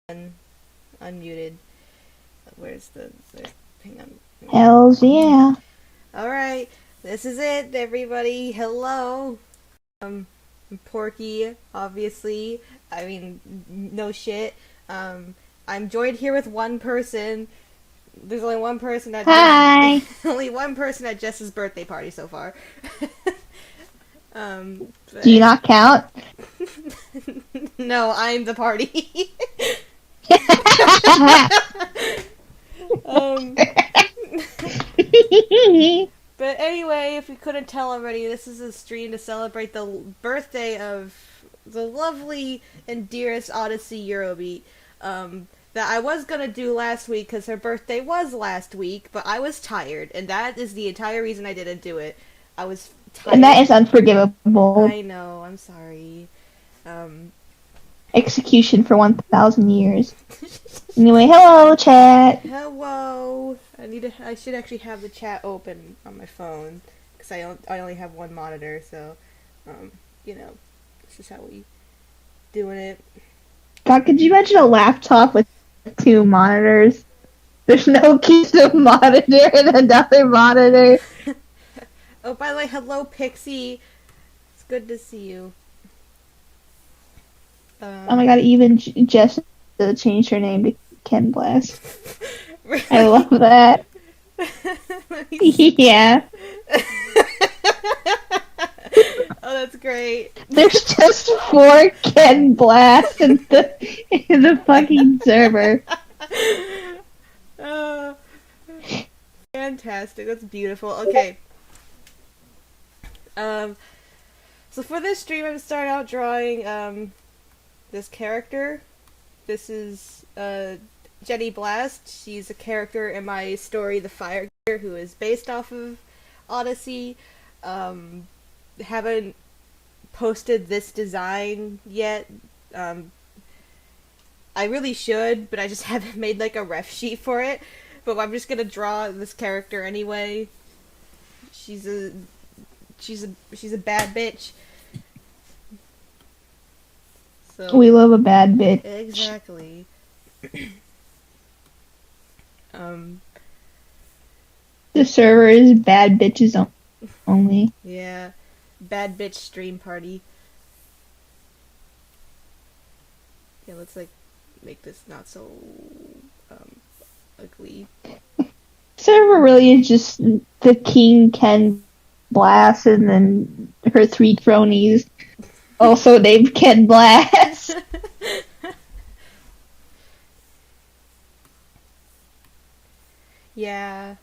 Unmuted. Where's the hang on. Hells yeah. Alright, this is it, everybody. Hello. I'm Porky, obviously. I mean, no shit. I'm joined here with one person. There's only one person at Hi. only one person at Jess's birthday party so far. Do you not count? No, I'm the party. um, But anyway, if you couldn't tell already, this is a stream to celebrate the birthday of the lovely and dearest Odyssey Eurobeat. That I was gonna do last week because her birthday was last week, but I was tired, and that is the entire reason I didn't do it. I was tired. And that is unforgivable. I know, I'm sorry. Execution for 1,000 years. Anyway, hello, chat. Hello. I should actually have the chat open on my phone because I only have one monitor, so this is how we doing it. God, could you imagine a laptop with 2 monitors? There's no keys to monitor and another monitor. Oh, by the way, hello, Pixie. It's good to see you. Oh my god, even Jess changed her name to Ken Blast. Really? I love that. Yeah. Oh, that's great. There's just 4 Ken Blasts in the fucking server. Oh, fantastic. That's beautiful. Okay. So for this stream, I'm gonna start out drawing this character. This is Jenny Blast. She's a character in my story, The Fire Gear, who is based off of Odyssey. Haven't posted this design yet. I really should, but I just haven't made like a ref sheet for it. But I'm just gonna draw this character anyway. She's a bad bitch. So, We love a bad bitch. exactly. The server is bad bitches only. Yeah. Bad bitch stream party. Yeah, let's like make this not so ugly. Server really is just the King Ken Blast and then her 3 cronies. Also named Ken Blast. Yeah.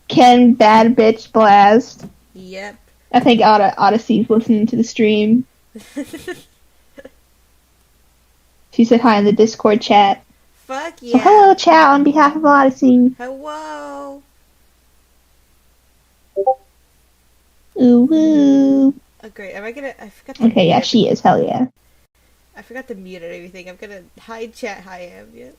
Ken Bad Bitch Blast. Yep. I think Odyssey's listening to the stream. She said hi in the Discord chat. Fuck yeah. So hello chat on behalf of Odyssey. Hello. Ooh woo. Oh great. I forgot to Okay, yeah, mute. she is. Hell yeah. I forgot to mute and everything. I'm gonna hide chat. Hi, Am. Yes.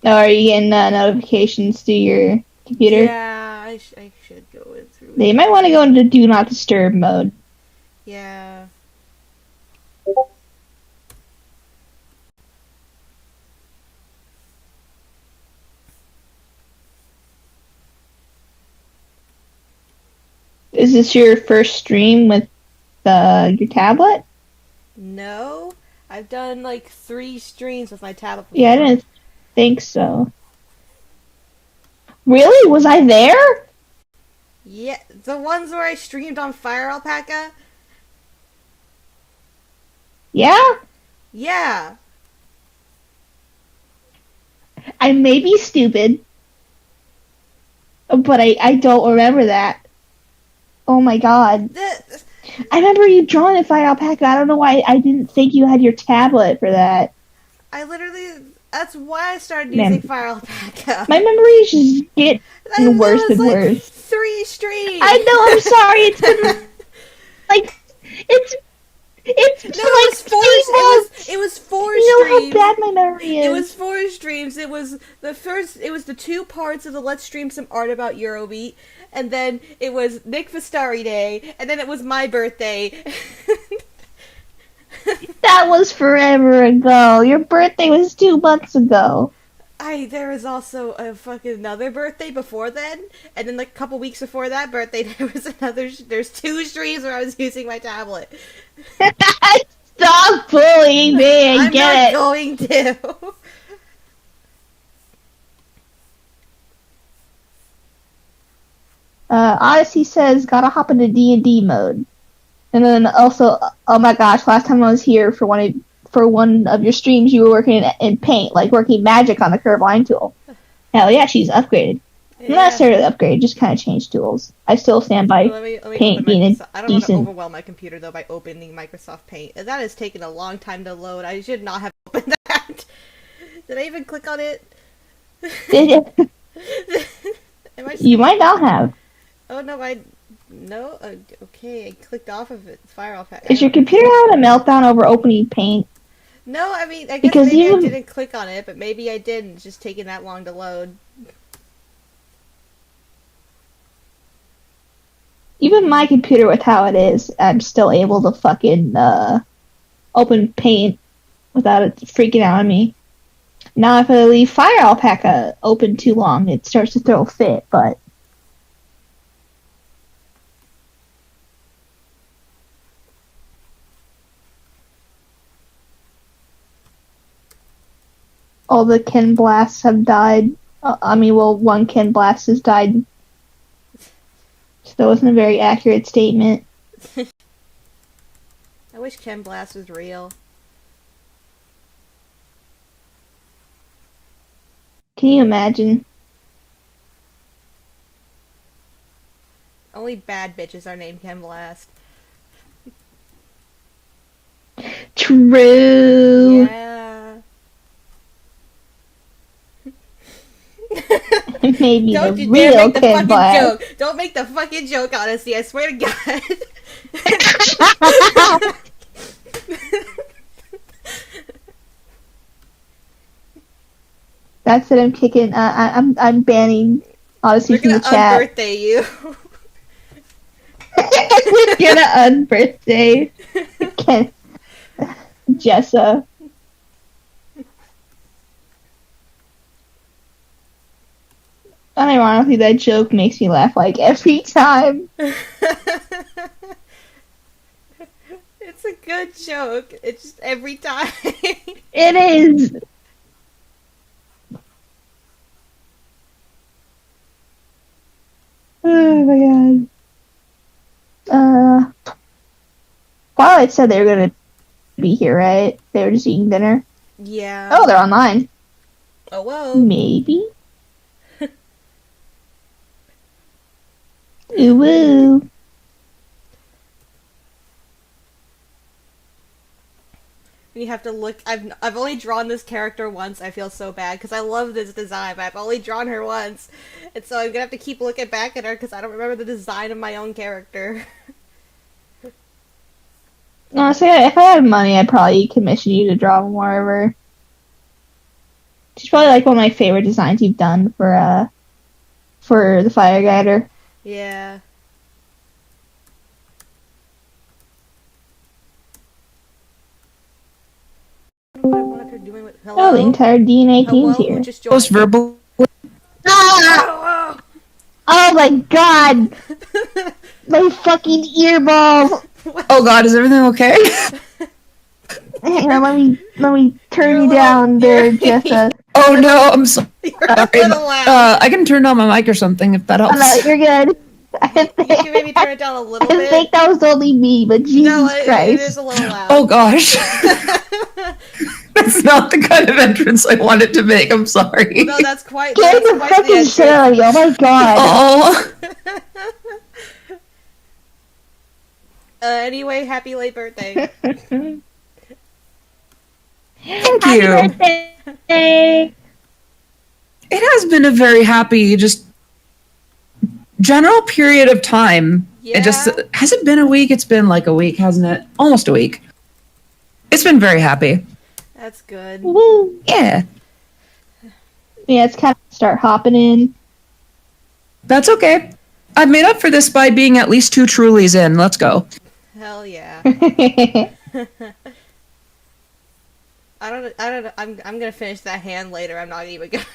Oh, are you getting notifications through your computer? Yeah, I should go in through. They might want to go into Do Not Disturb mode. Yeah. Is this your first stream with your tablet? No, I've done like 3 streams with my tablet before. Yeah, I didn't think so. Really? Was I there? Yeah, the ones where I streamed on Fire Alpaca? Yeah? Yeah. I may be stupid, but I don't remember that. Oh my god. I remember you drawing a Fire Alpaca. I don't know why I didn't think you had your tablet for that. That's why I started using Fire Alpaca. My memories just get worse and worse. 3 streams. I know, I'm sorry. It's been like It was 4 you streams. know how bad my memory is. It was 4 streams. It was the 2 parts of the Let's Stream Some Art About Eurobeat, and then it was Nick Vastari Day, and then it was my birthday. That was forever ago. Your birthday was 2 months ago. There was also a fucking another birthday before then, and then like a couple weeks before that birthday, there's 2 streams where I was using my tablet. Stop bullying me. I I'm get not it. going to. Odyssey says, gotta hop into D&D mode. And then also, oh my gosh, last time I was here for one of your streams, you were working in Paint, like working magic on the curved line tool. Hell yeah, she's upgraded. Yeah. Not necessarily upgraded, just kind of changed tools. I still stand by let me Paint being I don't decent. want to overwhelm my computer though by opening Microsoft Paint. That has taken a long time to load. I should not have opened that. Did I even click on it? You might not have. Oh no, no. Okay, I clicked off of it. Firewall pack. Is your computer having a meltdown over opening Paint? No, I mean, I guess Because maybe I didn't click on it, but maybe I didn't. It's just taking that long to load. Even my computer with how it is, I'm still able to fucking open Paint without it freaking out on me. Now if I leave Fire Alpaca open too long, it starts to throw a fit, but... All the Ken Blasts have died. One Ken Blast has died. So that wasn't a very accurate statement. I wish Ken Blast was real. Can you imagine? Only bad bitches are named Ken Blast. True. Yeah. Maybe Don't the you dare real make the Ken fucking Blast. joke. Don't make the fucking joke, Odyssey. I swear to God. That's it. I'm kicking. I'm banning Odyssey We're from the gonna chat. unbirthday you. We're gonna unbirthday Ken Jessa. Unironically, that joke makes me laugh like every time. It's a good joke. It's just every time. It is. Oh my god. Twilight said they were gonna be here, right? They were just eating dinner. Yeah. Oh, they're online. Oh, whoa. Maybe. Ooh woo. You have to look. I've only drawn this character once. I feel so bad because I love this design, but I've only drawn her once, and so I'm gonna have to keep looking back at her because I don't remember the design of my own character. Honestly, if I had money, I'd probably commission you to draw more of her. She's probably like one of my favorite designs you've done for the Fire Guider. Yeah. Oh, the entire DNA team's here. Just joined. verbal. Ah! Oh my god! My fucking earballs! Oh god, is everything okay? Hang on, let me turn you down there, Jessa. Oh no, I'm sorry. You're a little loud. I can turn down my mic or something if that Oh, helps. no, you're good. You can maybe turn it down a little I bit. think that was only me, but Jesus No, Christ. it is a little loud. Oh gosh. That's not the kind of entrance I wanted to make, I'm sorry. No, that's quite Get the the fucking shit out of you, oh my god. Oh. Anyway, happy late birthday. Thank Happy you. birthday! It has been a very happy, just general period of time. Yeah. It just has it been a week? It's been like a week, hasn't it? Almost a week. It's been very happy. That's good. Woo! Yeah. Yeah, it's kind of start hopping in. That's okay. I've made up for this by being at least 2 Trulies in. Let's go. Hell yeah. don't know. I'm gonna finish that hand later. I'm not even gonna.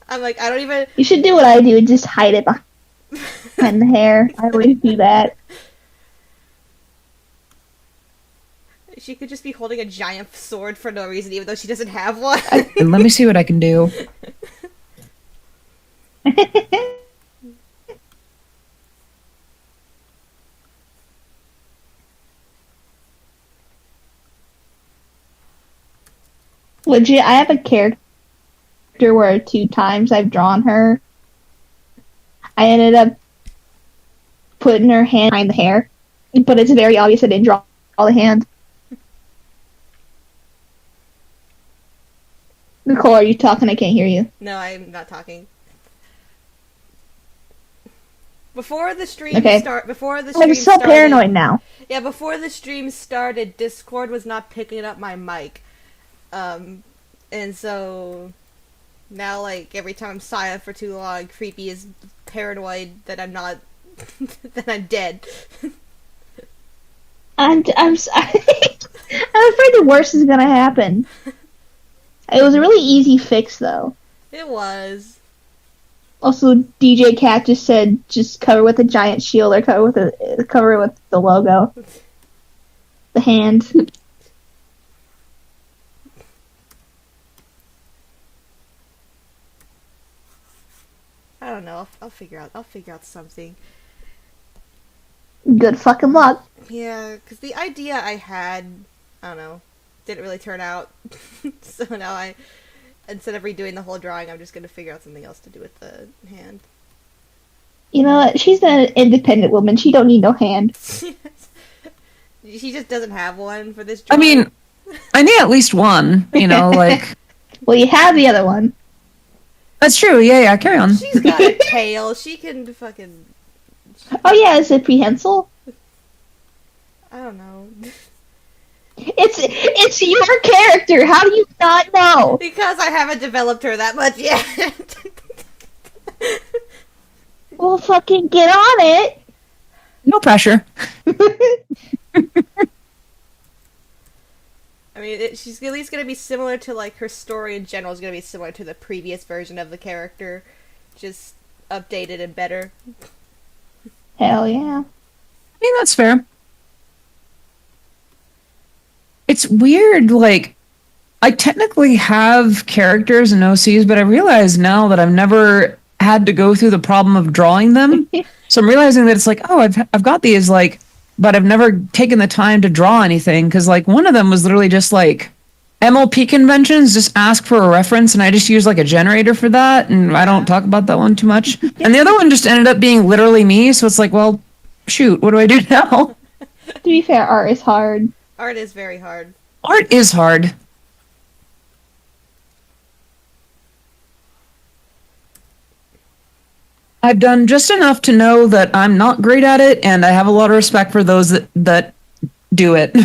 I'm like, I don't even. You should do what I do and just hide it behind the hair. I always do that. She could just be holding a giant sword for no reason, even though she doesn't have one. And let me see what I can do. Legit, I have a character where 2 times I've drawn her, I ended up putting her hand behind the hair, but it's very obvious I didn't draw the hand. Nicole, are you talking? I can't hear you. No, I'm not talking. Before the stream Okay. I'm so paranoid now. Yeah, before the stream started, Discord was not picking up my mic. And so now, like, every time I'm silent for too long, Creepy is paranoid that I'm not, that I'm dead. I'm sorry. I'm afraid the worst is gonna happen. It was a really easy fix, though. It was. Also, DJ Cat just said, just cover with a giant shield or cover with the logo. The hand. I don't know. I'll figure out something. Good fucking luck. Yeah, because the idea I had, I don't know, didn't really turn out. So now instead of redoing the whole drawing, I'm just going to figure out something else to do with the hand. You know what? She's an independent woman. She don't need no hand. She just doesn't have one for this drawing. I mean, I need at least one, like... Well, you have the other one. That's true, yeah, carry on. She's got a tail. She can fucking... Oh yeah, is it prehensile? I don't know. It's your character. How do you not know? Because I haven't developed her that much yet. Well, fucking get on it. No pressure. I mean, she's at least going to be similar to, like, her story in general is going to be similar to the previous version of the character. Just updated and better. Hell yeah. I mean, that's fair. It's weird, like, I technically have characters and OCs, but I realize now that I've never had to go through the problem of drawing them. So I'm realizing that it's like, oh, I've got these, like, but I've never taken the time to draw anything, because, like, one of them was literally just, like, MLP conventions, just ask for a reference, and I just use, like, a generator for that, and I don't talk about that one too much. And the other one just ended up being literally me, so it's like, well, shoot, what do I do now? To be fair, art is hard. Art is very hard. Art is hard. I've done just enough to know that I'm not great at it, and I have a lot of respect for those that do it.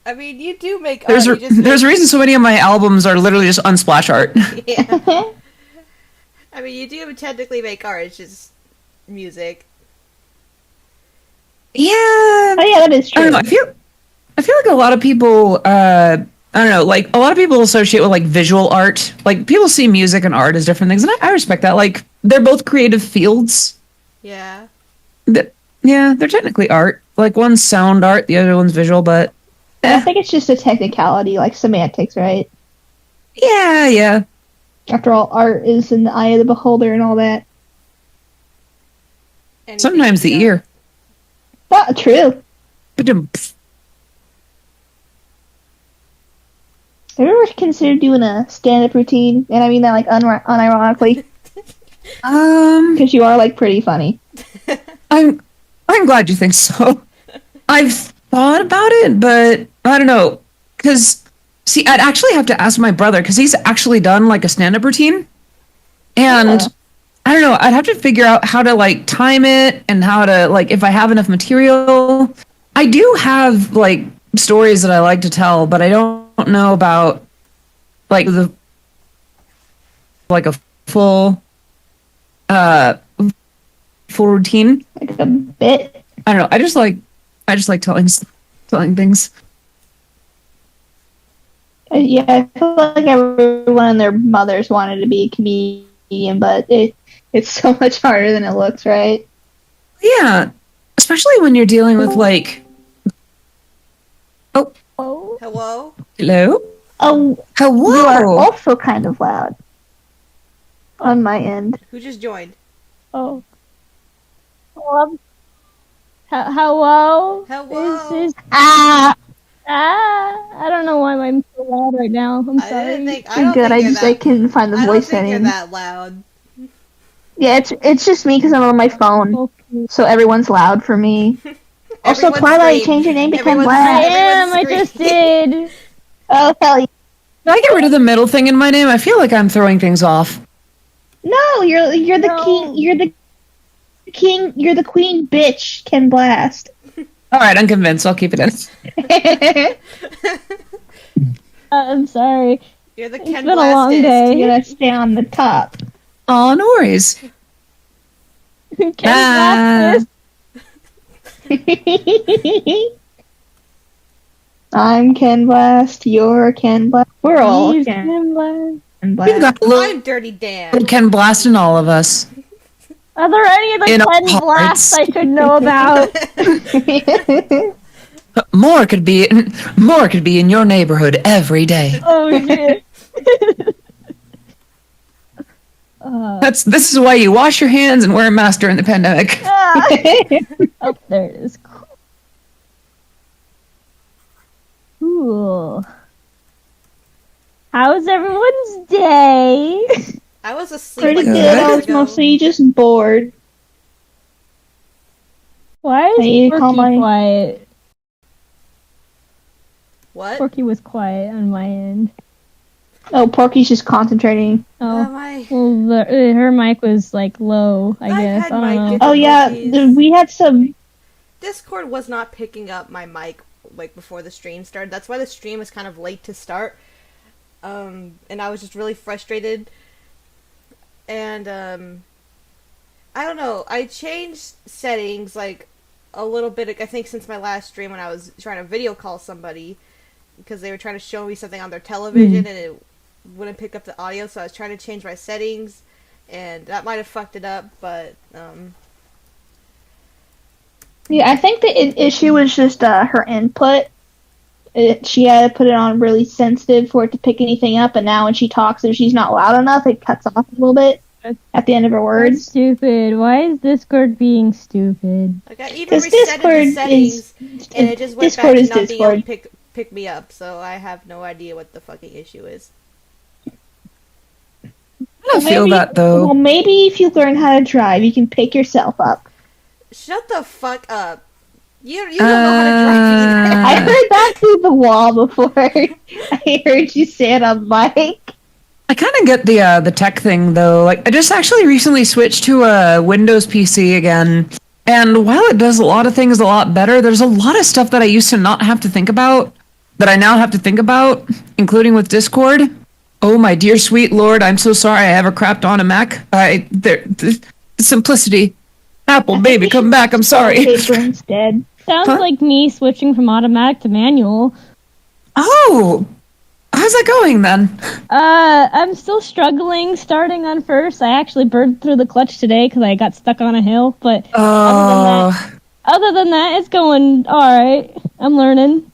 I mean, you do make There's art. there's a reason so many of my albums are literally just unsplash art. Yeah. I mean, you do technically make art. It's just music. Yeah. Oh yeah, that is true. I don't know. I feel like a lot of people. I don't know. Like, a lot of people associate with, like, visual art. Like, people see music and art as different things, and I respect that. Like, they're both creative fields. Yeah. Yeah, they're technically art. Like, one's sound art, the other one's visual, but... I think it's just a technicality, like semantics, right? Yeah. After all, art is in the eye of the beholder and all that. Anything Sometimes the like ear. Not true. Ba-dum. Have you ever considered doing a stand-up routine? And I mean that, like, unironically. Because you are, like, pretty funny. I'm glad you think so. I've thought about it, but I don't know. Because, see, I'd actually have to ask my brother, because he's actually done, like, a stand-up routine. And, Yeah. I don't know, I'd have to figure out how to, like, time it, and how to, like, if I have enough material. I do have, like, stories that I like to tell, but I don't know about, like, a full routine. Like a bit. I don't know. I just like telling spelling things. Yeah, I feel like everyone and their mothers wanted to be a comedian, but it's so much harder than it looks, right? Yeah, especially when you're dealing with like. Oh, Oh, Hello? hello. oh, Hello. you are also kind of loud on my end. Who just joined? Oh, hello. Hello? I don't know why I'm so loud right now. I'm I sorry. don't think You're good. you're I couldn't find the I don't voice think you're setting. that loud. Yeah, it's just me because I'm on my phone, Okay. so everyone's loud for me. Also, Everyone Twilight, scream. change your name to Ken Everyone's- Black. everyone's I just screaming. did. Oh hell yeah. Can I get rid of the middle thing in my name? I feel like I'm throwing things off. No, you're the No. king. You're the king. You're the queen, bitch. Ken Blast. All right, I'm convinced. I'll keep it in. I'm sorry. You're the It's Ken been a long Blastist. day. You're gonna stay on the top. Oh, no worries. Ken Ah. Blast I'm Ken Blast. You're Ken Blast. We're all He's Ken Ken Blast. We've Blast. got a little I'm Dirty Dan. Ken Blast in all of us. Are there any other In our Ken Blasts hearts. I should know about? More could be in your neighborhood every day. Oh shit. This is why you wash your hands and wear a mask during the pandemic. Oh, there it is. Cool. How's everyone's day? I was asleep Pretty like good. 2 I hours was ago. mostly just bored. Why is Hey, Porky call my- quiet? What? Porky was quiet on my end. Oh, Porky's just concentrating. Oh, I? well, her mic was like low, I I've guess. had I mic don't know. Oh yeah, Difficulties. we had some. Discord was not picking up my mic like before the stream started. That's why the stream is kind of late to start. And I was just really frustrated. And I don't know. I changed settings like a little bit. I think since my last stream when I was trying to video call somebody because they were trying to show me something on their television and it wouldn't pick up the audio. So I was trying to change my settings, and that might have fucked it up. But Yeah, I think the issue was just her input. She had to put it on really sensitive for it to pick anything up, and now when she talks, if she's not loud enough, it cuts off a little bit at the end of her That's words. stupid. Why is Discord being stupid? like I even 'Cause reset the Discord settings, and it just went Discord back is to not being able to Discord. pick me up. So I have no idea what the fucking issue is. I don't feel Maybe- that though. Well, maybe if you learn how to drive, you can pick yourself up. Shut the fuck up. You don't know how to drive either. I heard that through the wall before. I heard you say it on mic. I kind of get the tech thing though. Like I just actually recently switched to a Windows PC again, and while it does a lot of things a lot better, there's a lot of stuff that I used to not have to think about that I now have to think about, including with Discord. Oh my dear sweet lord, I'm so sorry I ever crapped on a Mac. The simplicity. Apple baby, come back. I'm sorry. Paper instead. Sounds Huh? like me switching from automatic to manual. Oh, how's that going then? I'm still struggling starting on first. I actually burned through the clutch today because I got stuck on a hill. But Oh. other than that, it's going alright. I'm learning.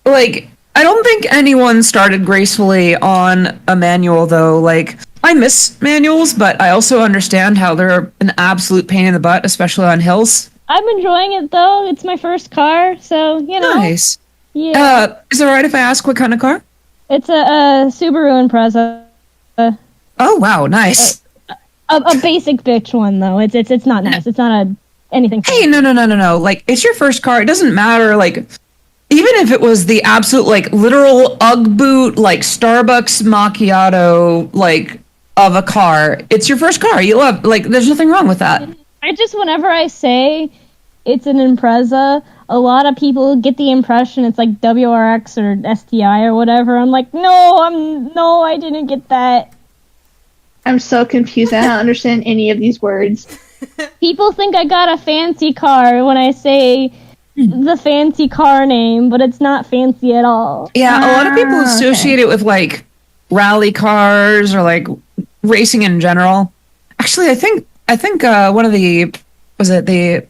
Like I don't think anyone started gracefully on a manual though. Like I miss manuals, but I also understand how they're an absolute pain in the butt, especially on hills. I'm enjoying it though. It's my first car, so you know. Nice. Yeah. Is it alright if I ask what kind of car? It's a Subaru Impreza. Oh wow, nice. A basic bitch one though. It's not nice. It's not anything. Hey, no. Like it's your first car. It doesn't matter. Like even if it was the absolute like literal UGG boot, like Starbucks macchiato, like of a car, it's your first car. You love like there's nothing wrong with that. I just whenever I say it's an Impreza, a lot of people get the impression it's like WRX or STI or whatever. I'm like, no, I didn't get that. I'm so confused. I don't understand any of these words. People think I got a fancy car when I say the fancy car name, but it's not fancy at all. Yeah, a lot of people Ah, associate it with like rally cars or like racing in general. Actually, I think one of the was it the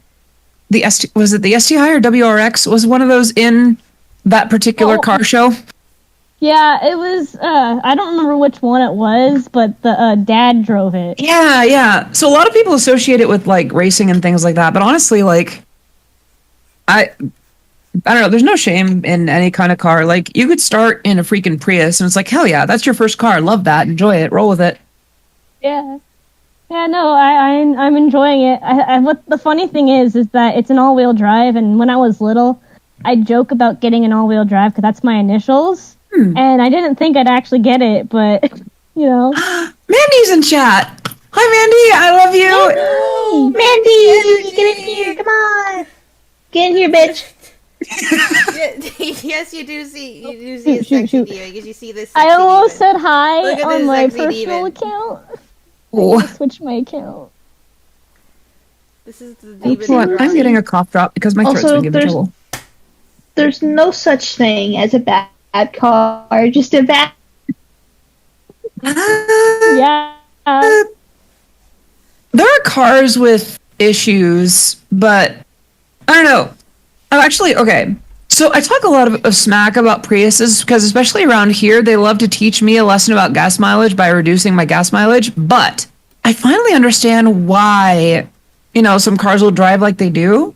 STI or WRX was one of those in that particular Oh. car show. Yeah, it was. I don't remember which one it was, but the dad drove it. Yeah. So a lot of people associate it with like racing and things like that, but honestly, like I don't know. There's no shame in any kind of car. Like you could start in a freaking Prius, and it's like hell yeah, that's your first car. Love that. Enjoy it. Roll with it. Yeah. Yeah, no, I'm enjoying it. What the funny thing is that it's an all-wheel drive, and when I was little, I joke about getting an all-wheel drive because that's my initials, and I didn't think I'd actually get it, but you know. Mandy's in chat. Hi, Mandy. I love you. Mandy, get in here! Come on, get in here, bitch. Yes, you do see a sexy shoot. diva because you see this. I sexy almost diva. said hi Look at on this my sexy personal demon. account. Oh. I switched my account. This is the Oops, diva. I'm getting a cough drop because my throat's Also, been giving trouble. There's no such thing as a bad car, just a bad. Yeah. There are cars with issues, but I don't know. I'm actually okay. So I talk a lot of smack about Priuses because especially around here, they love to teach me a lesson about gas mileage by reducing my gas mileage. But I finally understand why, some cars will drive like they do.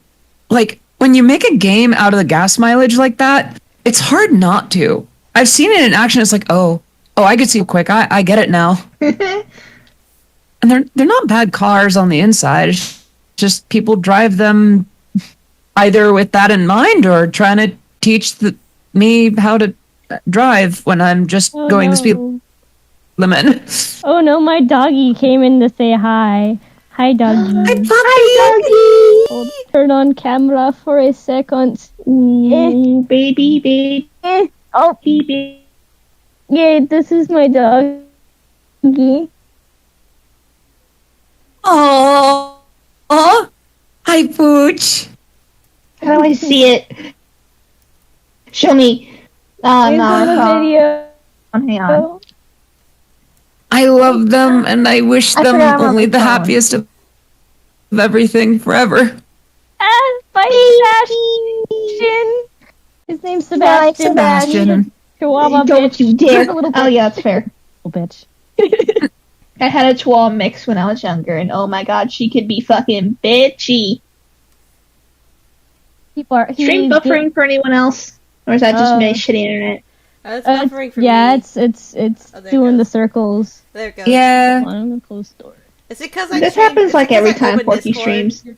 Like when you make a game out of the gas mileage like that, it's hard not to. I've seen it in action. It's like, oh, I could see quick. I get it now. And they're not bad cars on the inside. It's just people drive them either with that in mind or trying to teach me how to drive when I'm just going the speed limit. Oh no, my doggy came in to say hi. Hi, doggy. Hi, Hold- Turn on camera for a second. Ooh, baby. Oh, Baby. yeah, this is my doggy. Oh, hi, Pooch. How do I see it? Show me. Oh, It's no, in it's the all- video. Hang on. I love them and I wish I them forgot I'm on only the the phone. happiest of everything forever. Sebastian. His name's Sebastian. Sebastian. Chihuahua Don't bitch. you dare. He's a little Oh, bitch. yeah, that's fair. Little bitch. I had a Chihuahua mix when I was younger, and oh my god, she could be fucking bitchy. Stream buffering for anyone else? Or is that just my shitty internet? It's buffering for yeah, me. it's Oh, there it doing goes. the circles. There it goes. Yeah. I'm gonna close the door. It's because This stream- happens it's like because every I time open Porky Discord, streams.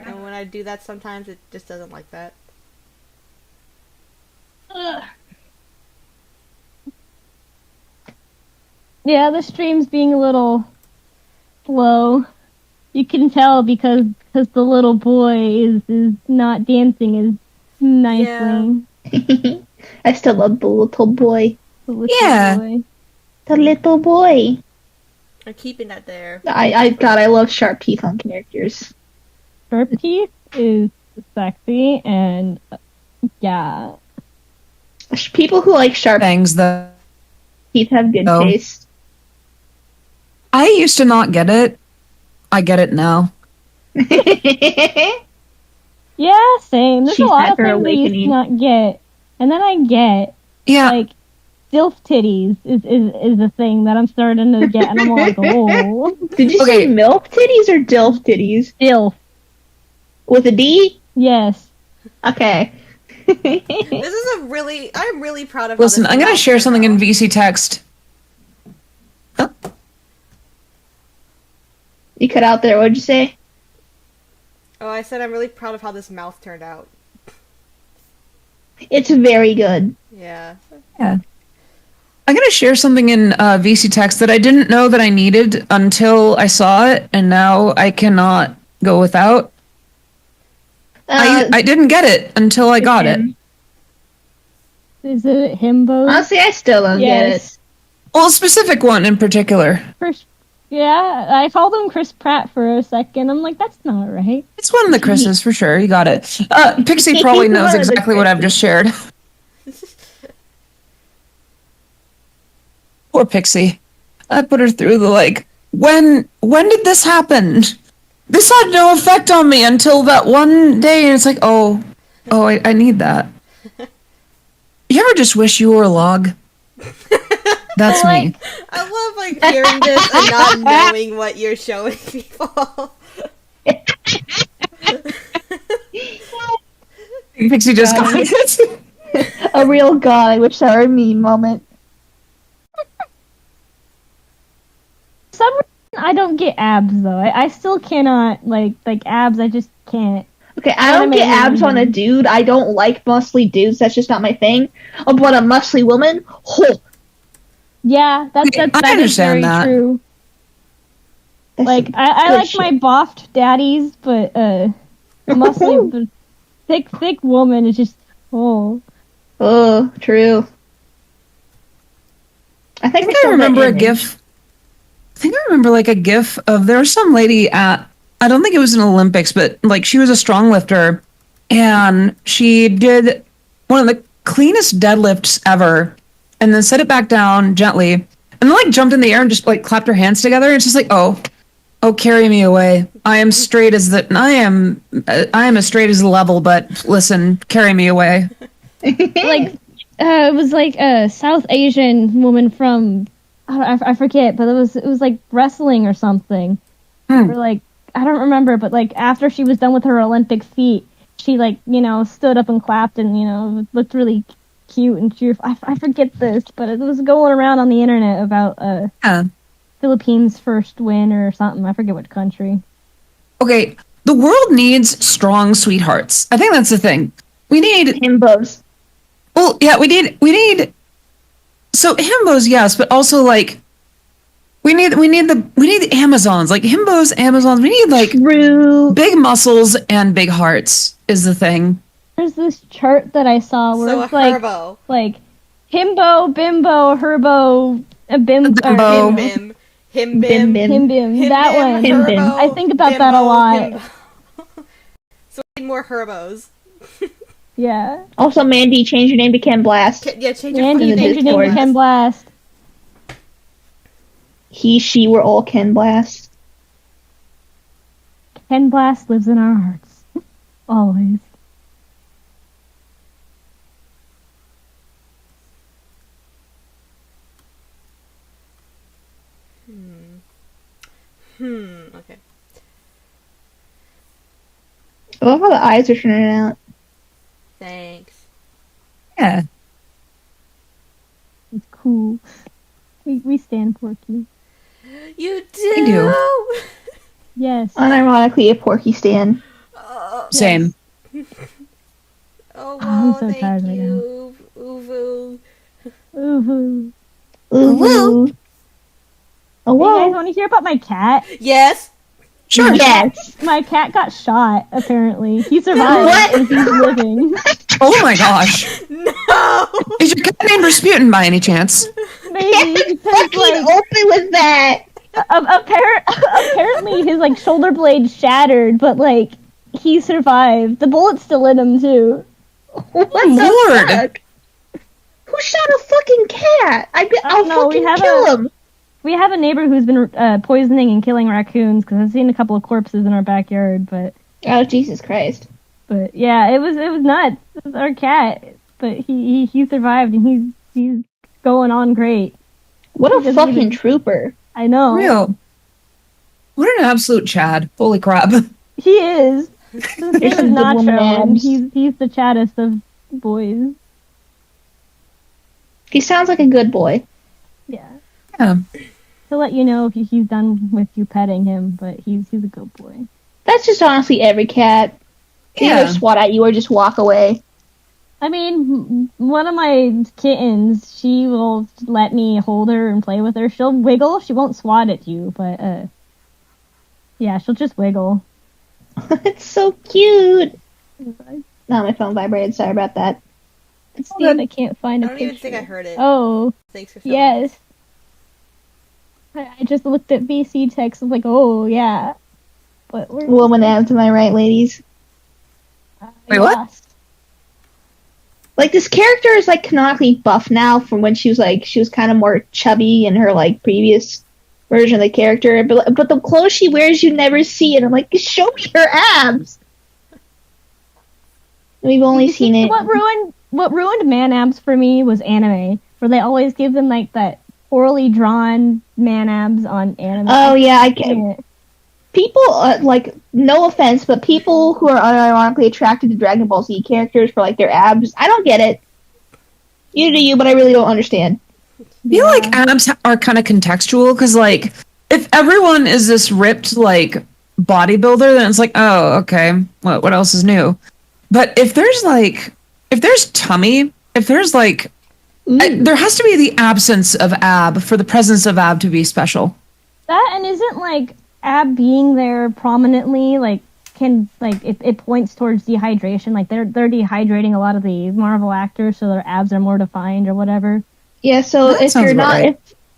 And when I do that, sometimes it just doesn't like that. Yeah, the stream's being a little slow. You can tell because the little boy is not dancing as nicely. I still love the little boy. The little Yeah. boy. The little boy. I'm keeping that there. I love sharp teeth on characters. Sharp teeth is sexy and yeah. People who like sharp Things that teeth have good Oh. taste. I used to not get it. I get it now. Yeah, same. There's She's a lot had of her things I used to awakening. not get. And then I get Yeah. like DILF titties is a thing that I'm starting to get and I'm like, oh, Did you Okay. say milk titties or DILF titties? DILF. With a D? Yes. Okay. This is I'm really proud of. how Listen, this I'm going to mouse share turned something in out. VC text. You cut out there, what'd you say? Oh, I said I'm really proud of how this mouth turned out. It's very good. Yeah. I'm going to share something in VC text that I didn't know that I needed until I saw it, and now I cannot go without. I didn't get it until I got it. Is it himbo? Honestly, I still don't get it. Yes. Well, a specific one in particular. First, Yeah, I called him Chris Pratt for a second. I'm like, that's not right. It's one of the Chris's for sure. You got it. Pixie probably knows exactly what I've just shared. Poor Pixie. I put her through the when did this happen? This had no effect on me until that one day, and it's like, I need that. You ever just wish you were a log? That's me. I love hearing this and not knowing what you're showing people. Pixie just got it. A real god, I wish that were me moment. Some reason I don't get abs though. I still cannot like abs. I just can't. Okay, I don't get abs on a dude. I don't like muscly dudes. That's just not my thing. Oh, but a muscly woman, Yeah, that is very true. Like I like my boffed daddies, but muscly, thick woman is just true. I think I remember a GIF. I think I remember a GIF of there was some lady at, I don't think it was an Olympics, but she was a strong lifter, and she did one of the cleanest deadlifts ever, and then set it back down gently, and then jumped in the air and just clapped her hands together. And it's just oh, carry me away. I am straight as I am as straight as the level, but listen, carry me away. It was a South Asian woman from I forget, but it was wrestling or something. Or I don't remember, but after she was done with her Olympic feat, she stood up and clapped and looked really cute and cheerful. I forget this, but it was going around on the internet about Philippines' first win or something. I forget which country. Okay, the world needs strong sweethearts. I think that's the thing. We need himbos. Well, yeah, we need. So himbos, yes, but also we need the Amazons, himbos, Amazons. We need big muscles and big hearts is the thing. There's this chart that I saw where it's herbo. himbo, bimbo, herbo, bimbo, himbim. That one. Herbo, I think about that a lot. So we need more herbos. Yeah. Also, Mandy, change your name to Ken Blast. Change your name to Ken Blast. He, she, we're all Ken Blast. Ken Blast lives in our hearts. Always. Okay. I love how the eyes are turning out. Thanks. Yeah. It's cool. We stand Porky. You do? We do. Yes. Unironically a Porky stan. Same. Oh, I'm so thank tired right you. Uvu. Ooh. Ooh. Oh, Hey whoa. guys, want to hear about my cat? Yes. Sure. Yes. My cat got shot, apparently. He survived. What? And he's living. Oh my gosh. No. Is your cat named Rasputin by any chance? Maybe. Because, Fucking open with that. apparently his, shoulder blade shattered, but, he survived. The bullet's still in him, too. What Lord. the fuck? Who shot a fucking cat? I'll know, fucking kill him. We have a neighbor who's been poisoning and killing raccoons, because I've seen a couple of corpses in our backyard, but... Oh, Jesus Christ. But, yeah, it was nuts. It was our cat. But he survived, and he's going on great. What a fucking trooper. I know. Real. What an absolute Chad. Holy crap. He is. His name is some good Nacho, woman and names. he's the chattest of boys. He sounds like a good boy. Yeah. Yeah. He'll let you know if he's done with you petting him, but he's a good boy. That's just honestly every cat. They Yeah. either swat at you or just walk away. I mean, one of my kittens, she will let me hold her and play with her. She'll wiggle. She won't swat at you, but, yeah, she'll just wiggle. It's so cute. Nah, my phone vibrated. Sorry about that. Let's see if I can't find I a don't picture. even think I heard it. Oh, Thanks for filming. yes. I just looked at VC text. I was like, oh yeah. But Woman abs, am I right, ladies? Wait, what? Like, this character is, like, canonically buff now from when she was kind of more chubby in her, like, previous version of the character. But the clothes she wears, you never see it. I'm like, show me her abs! We've only seen it. What ruined man abs for me was anime, where they always give them, like, that poorly drawn man abs on anime. Oh, yeah, I get it. People, like, no offense, but people who are unironically attracted to Dragon Ball Z characters for, like, their abs, I don't get it. You do you, but I really don't understand. I feel like abs are kind of contextual, because, like, if everyone is this ripped, like, bodybuilder, then it's like, oh, okay, what else is new? But if there's tummy, if there's, like, there has to be the absence of ab for the presence of ab to be special. That, and isn't, like, ab being there prominently, like, it points towards dehydration. Like, they're dehydrating a lot of the Marvel actors, so their abs are more defined or whatever. Yeah, so if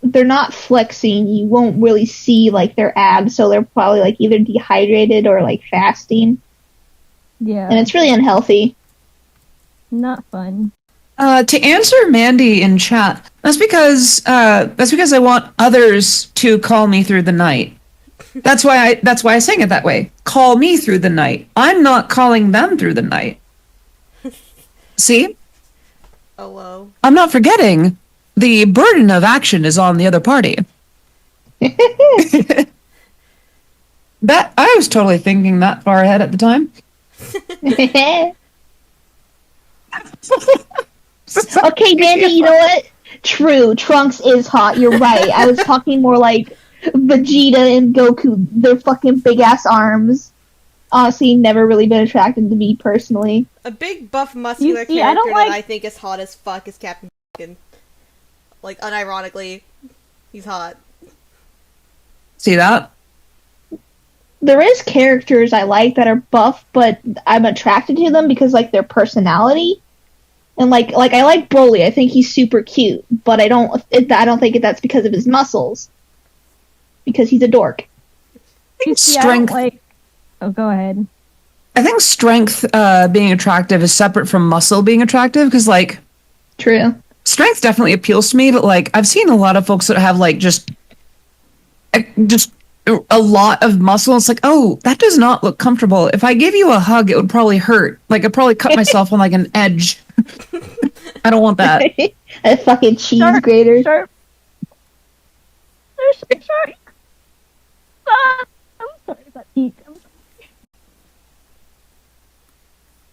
they're not flexing, you won't really see, like, their abs, so they're probably, like, either dehydrated or, like, fasting. Yeah. And it's really unhealthy. Not fun. To answer Mandy in chat, that's because I want others to call me through the night. That's why I sang it that way. Call me through the night. I'm not calling them through the night. See? Oh, whoa. I'm not forgetting. The burden of action is on the other party. That I was totally thinking that far ahead at the time. Okay, Mandy, you know what? True, Trunks is hot. You're right. I was talking more like Vegeta and Goku. Their fucking big ass arms. Honestly, never really been attracted to me personally. A big buff muscular character that I think is hot as fuck is Captain Falcon. Like, unironically, he's hot. See that? There is characters I like that are buff, but I'm attracted to them because, like, their personality. And like I like Broly. I think he's super cute, but I don't think that's because of his muscles. Because he's a dork. Strength. Oh, go ahead. I think strength being attractive is separate from muscle being attractive, because, like, true. Strength definitely appeals to me, but, like, I've seen a lot of folks that have, like, just a lot of muscle. It's like, oh, that does not look comfortable. If I give you a hug, it would probably hurt. Like, I'd probably cut myself on, like, an edge. I don't want that. A fucking cheese grater. Sharp. I'm sorry about heat.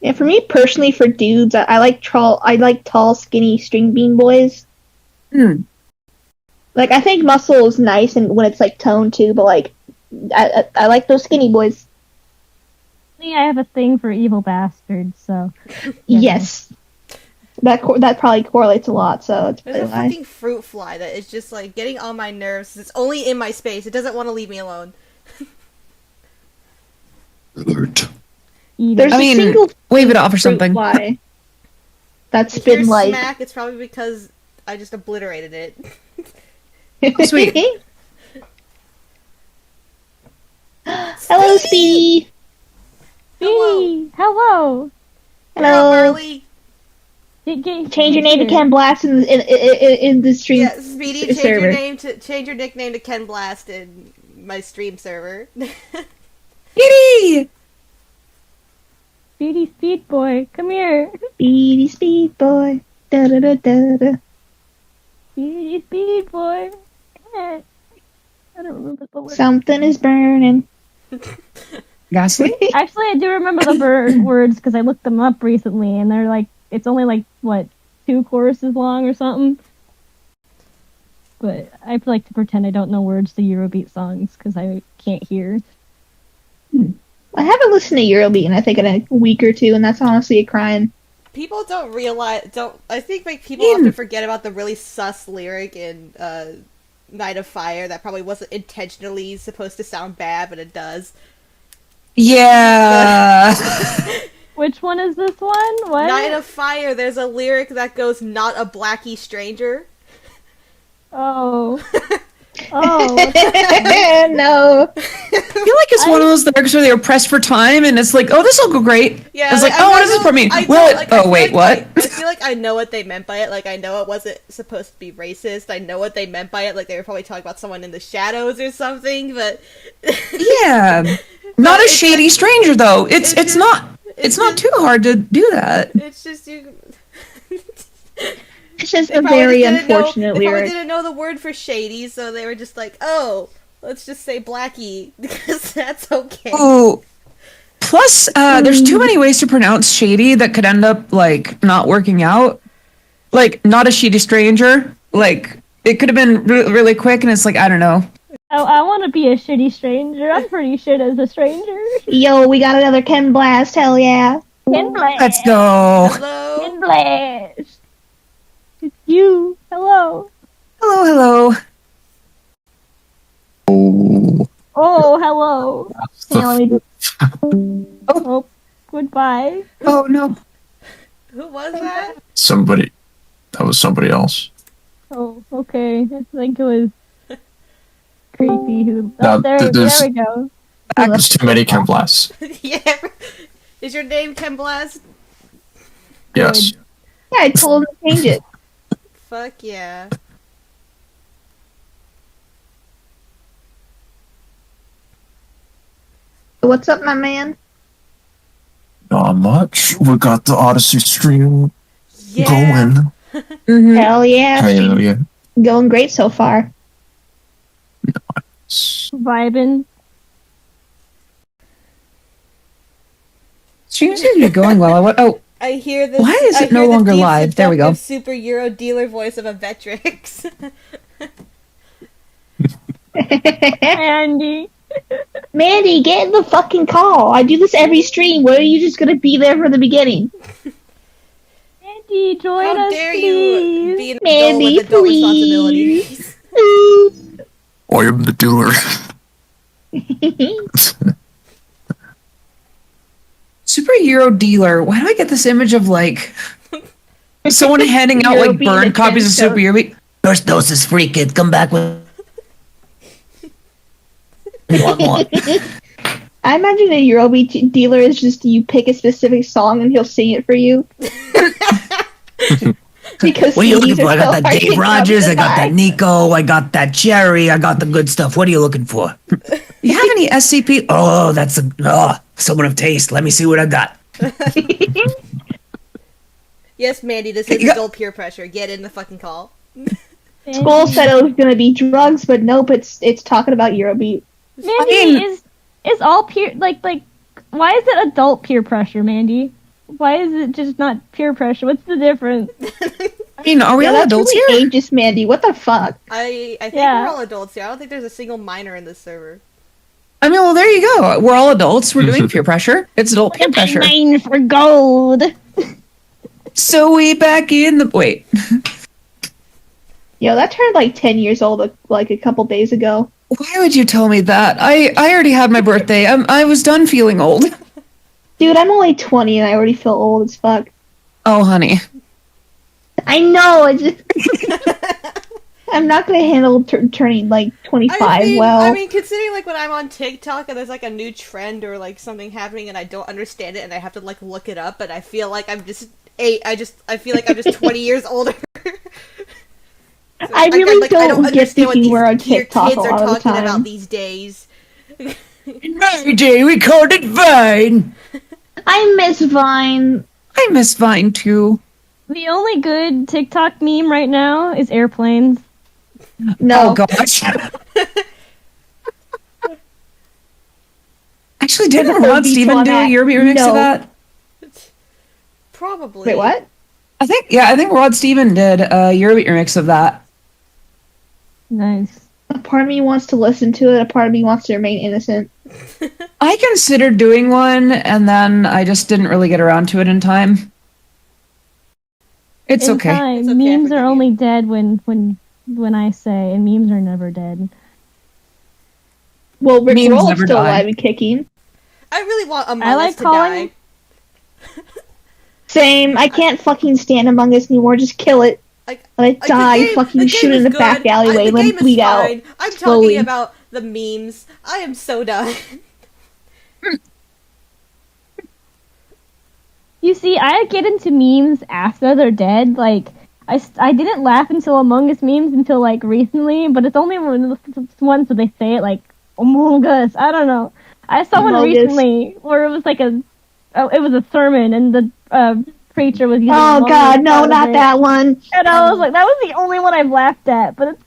Yeah, for me personally, for dudes, I like tall, skinny string bean boys. Like, I think muscle is nice and when it's, like, toned too, but, like, I like those skinny boys. Yeah, I have a thing for evil bastards, so. Yes. That probably correlates a lot, so it's There's a fucking fruit fly that is just, like, getting on my nerves. It's only in my space. It doesn't want to leave me alone. Alert. There's a single wave it off or something. Fly that's if been you're like smack, it's probably because I just obliterated it. Sweet. Hello, Speedy. Speedy. Hello. Hello. Burley. Change your name to Ken Blast in the stream. Yeah, Speedy, change your nickname to Ken Blast in my stream server. Kitty! Speedy Speed Boy, come here. Speedy Speed Boy. Da da da da da. Speedy Speed Boy. I don't remember the word. Something is burning. Ghastly? Actually, I do remember the words because I looked them up recently, and they're like, it's only like, what, 2 choruses long or something? But I like to pretend I don't know words to Eurobeat songs because I can't hear. I haven't listened to Eurobeat in I think in a week or two, and that's honestly a crime. People don't realize. I think like people often forget about the really sus lyric in Night of Fire that probably wasn't intentionally supposed to sound bad, but it does. Yeah. Which one is this one? What? Night of Fire. There's a lyric that goes, "Not a blackie stranger." Oh. Oh, No. I feel like it's one of those lyrics where they were pressed for time, and it's like, oh, this will go great. Yeah, it's like, oh, what does this for me? What? I feel like I know what they meant by it. Like, I know it wasn't supposed to be racist. I know what they meant by it. Like, they were probably talking about someone in the shadows or something, but... Yeah. Not a shady stranger, though. It's not too hard to do that. It's just, you... It's just a very unfortunate They probably lyric. didn't know the word for shady, so they were just like, oh, let's just say Blackie, because that's okay. Oh. Plus, there's too many ways to pronounce shady that could end up, like, not working out. Like, not a shady stranger. Like, it could have been really quick, and it's like, I don't know. I want to be a shitty stranger. I'm pretty shit as a stranger. Yo, we got another Ken Blast, hell yeah. Ken Blast. Let's go. Hello? Ken Blast. It's you. Hello. Hello. Oh, hello. Hang on, let me Oh, goodbye. Oh, no. Who was that? That was somebody else. Oh, okay. I think it was creepy. No, There there's- we go. There's too many Chem Blasts. Yeah. Is your name Ken Blast? Yes. Yeah, I told him to change it. Fuck yeah. What's up, my man? Not much. We got the Odyssey stream Yeah. going. Mm-hmm. Hell yeah. Hell stream's yeah. going great so far. Vibin'. Stream seems to be going well. I hear this. Why is it no longer live? There we go. Super Euro dealer voice of a Vetrix. Andy. Mandy, get in the fucking call. I do this every stream. Where are you just gonna be there from the beginning? Andy, join How us, dare please. you be an adult Mandy, with adult please. responsibilities? I am the dealer. Super Euro dealer. Why do I get this image of, like, someone handing out, like, Eurobeat burned copies of Nintendo. Super Eurobeat? First dose is free, kid. Come back with... Want more. I imagine a Eurobeat dealer is just you pick a specific song and he'll sing it for you. Because What are you looking CDs for? are I got so that hard Dave to Rogers, I got buy. that Nico, I got that Cherry, I got the good stuff. What are you looking for? You have any SCP? Oh, that's someone of taste. Let me see what I got. Yes, Mandy, this is You got- adult peer pressure. Get in the fucking call. School said it was gonna be drugs, but nope, it's talking about Eurobeat. Mandy, mean- is all peer like why is it adult peer pressure, Mandy? Why is it just not peer pressure? What's the difference? I mean, are we all that's adults really here? ageist, Mandy. What the fuck? I think Yeah. we're all adults here. I don't think there's a single minor in this server. I mean, well, there you go. We're all adults. We're doing peer pressure. It's adult peer pressure. Mine for gold. So we back in the... Wait. Yo, that turned like 10 years old like a couple days ago. Why would you tell me that? I already had my birthday. I was done feeling old. Dude, I'm only 20 and I already feel old as fuck. Oh, honey. I know, I just... I'm not gonna handle turning like 25 I mean, considering like when I'm on TikTok and there's like a new trend or like something happening and I don't understand it and I have to like look it up, but I feel like I'm just I feel like I'm just 20 years older. So I really don't get understand what thinking these we're on kids TikTok a are lot of the talking time. about these days. In my day, we called it Vine. I miss Vine. I miss Vine, too. The only good TikTok meme right now is airplanes. No. Oh, gosh. Actually, didn't Rod Steven do a Eurobeat remix No. of that? Probably. Wait, what? I think Rod Steven did a Eurobeat remix of that. Nice. A part of me wants to listen to it, a part of me wants to remain innocent. I considered doing one, and then I just didn't really get around to it in time. It's In okay. time, It's okay, I memes forgive are you. only dead when I say, and memes are never dead. Well, Rick Memes Roll's never still die. alive and kicking. I really want Among I Us like to calling- die. Same. I can't fucking stand Among Us anymore. Just kill it. Like, Let it like, die, fucking shoot game in is the back good. alleyway, The let game it bleed is out. fine. I'm slowly. talking about the memes. I am so done. You see, I get into memes after they're dead. Like, I didn't laugh until Among Us memes until, like, recently, but it's only one of the ones where they say it, like, Among Us. I don't know. I saw one Among Us. recently where it was like it was a sermon, and the preacher was using Oh Among god, Us no, part of not it. that one. And I was like, that was the only one I've laughed at, but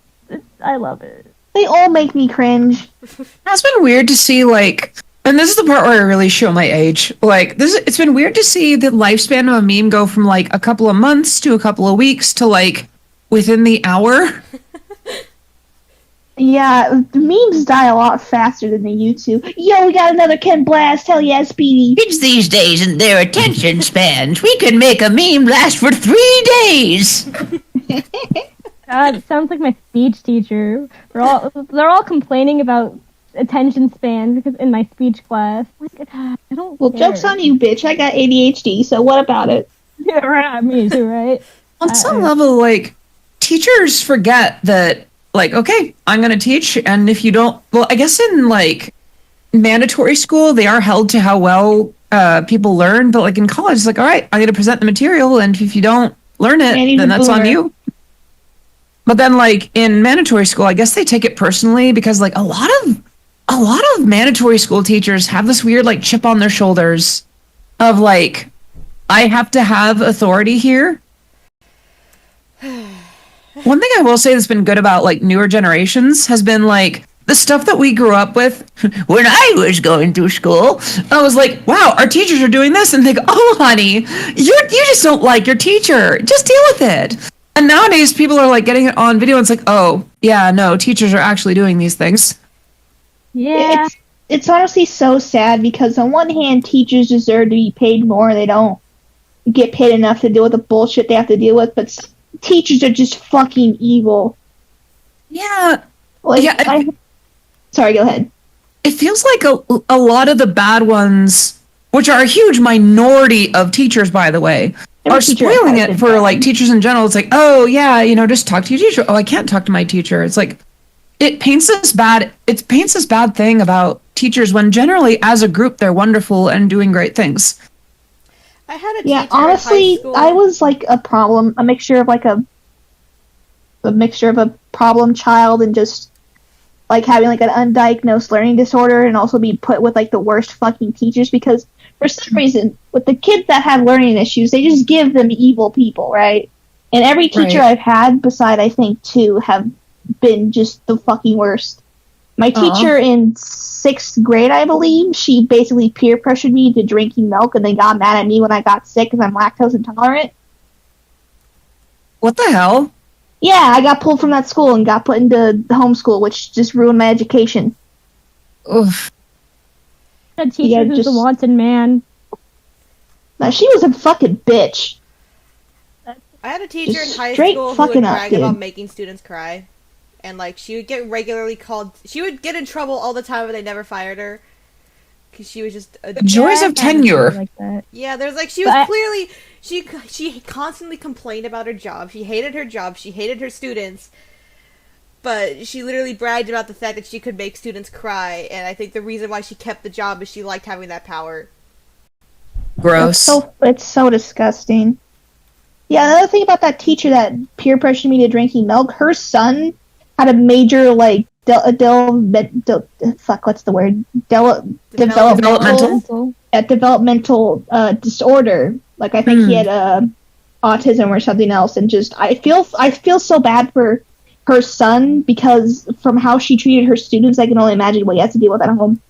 I love it. They all make me cringe. It's been weird to see, like, and this is the part where I really show my age. Like, it's been weird to see the lifespan of a meme go from, like, a couple of months to a couple of weeks to, like, within the hour. Yeah, the memes die a lot faster than the YouTube. Yo, we got another Ken Blast. Hell yeah, Speedy. Kids these days and their attention spans. We can make a meme last for 3 days. God, it sounds like my speech teacher. They're all complaining about attention span because in my speech class. Like, I don't. Well, care. joke's on you, bitch. I got ADHD, so what about it? Yeah, right. Me too, right? On some level, like, teachers forget that, like, okay, I'm going to teach, and if you don't, well, I guess in, like, mandatory school, they are held to how well people learn, but, like, in college, it's like, all right, I'm going to present the material, and if you don't learn it, Andy then the that's on boomer. you. But then, like, in mandatory school, I guess they take it personally because, like, a lot of mandatory school teachers have this weird, like, chip on their shoulders of, like, I have to have authority here. One thing I will say that's been good about, like, newer generations has been, like, the stuff that we grew up with when I was going through school. I was like, wow, our teachers are doing this. And they go, oh, honey, you just don't like your teacher. Just deal with it. And nowadays, people are, like, getting it on video. And it's like, oh, yeah, no, teachers are actually doing these things. Yeah. It's honestly so sad because on one hand, teachers deserve to be paid more. They don't get paid enough to deal with the bullshit they have to deal with, but teachers are just fucking evil. Yeah. Like, Yeah, sorry, go ahead. it feels like a lot of the bad ones, which are a huge minority of teachers, by the way, Every are teacher spoiling has it been for, bad. like, teachers in general. It's like, oh, yeah, just talk to your teacher. Oh, I can't talk to my teacher. It's like, it paints this bad thing about teachers when generally, as a group, they're wonderful and doing great things. I had a teacher Yeah, in high honestly, school. I was like a mixture of like a problem child and just like having like an undiagnosed learning disorder and also be put with like the worst fucking teachers because for some reason with the kids that have learning issues they just give them evil people, right? And every teacher Right. I've had beside I think 2 have been just the fucking worst. My teacher in 6th grade, I believe, she basically peer pressured me into drinking milk and then got mad at me when I got sick because I'm lactose intolerant. What the hell? Yeah, I got pulled from that school and got put into homeschool, which just ruined my education. Oof. A teacher who's just- a wanted man. Now, she was a fucking bitch. I had a teacher in Just high straight school who would fucking up, brag about dude. making students cry. And, like, she would get regularly called... She would get in trouble all the time, but they never fired her. Because she was just a... Joys Yeah, of I had a teacher tenure. like that. Yeah, there's, like, she But was I- clearly... She constantly complained about her job. She hated her job. She hated her students. But she literally bragged about the fact that she could make students cry. And I think the reason why she kept the job is she liked having that power. Gross. It's so disgusting. Yeah, another thing about that teacher that peer pressured me to drinking milk, her son had a major, like, developmental disorder. Like I think he had autism or something else, and just I feel so bad for her son because from how she treated her students, I can only imagine what he has to deal with at home.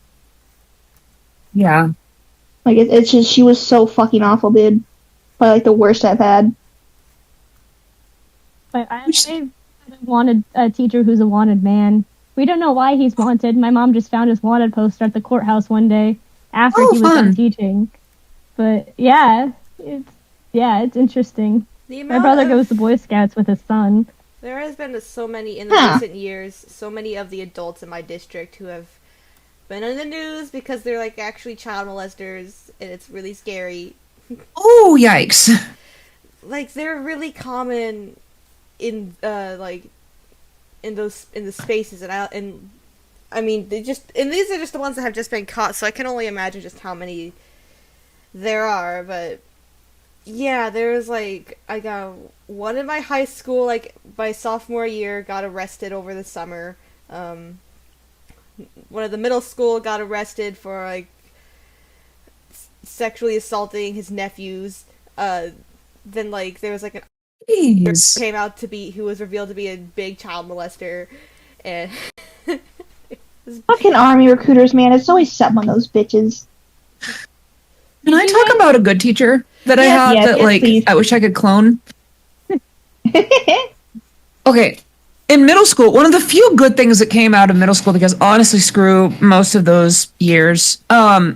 Yeah. Like it's just she was so fucking awful, dude. Probably like the worst I've had. But I wanted a teacher who's a wanted man. We don't know why he's wanted. My mom just found his wanted poster at the courthouse one day after he was done teaching. But yeah, it's interesting. The My amount brother of- goes to Boy Scouts with his son. There has been so many in the recent years, so many of the adults in my district who have been in the news because they're like actually child molesters, and it's really scary. Oh, yikes. Like they're really common in like in the spaces, and I mean these are just the ones that have just been caught, so I can only imagine just how many there are. But yeah, there was like, I got one in my high school, like my sophomore year, got arrested over the summer. One of the middle school got arrested for like sexually assaulting his nephews. Then like there was like an Jeez. came out to be, who was revealed to be a big child molester, and Fucking army recruiters, man. It's always something on those bitches. Can I talk about a good teacher that I had that like please. I wish I could clone? Okay. In middle school, one of the few good things that came out of middle school, because honestly, screw most of those years, I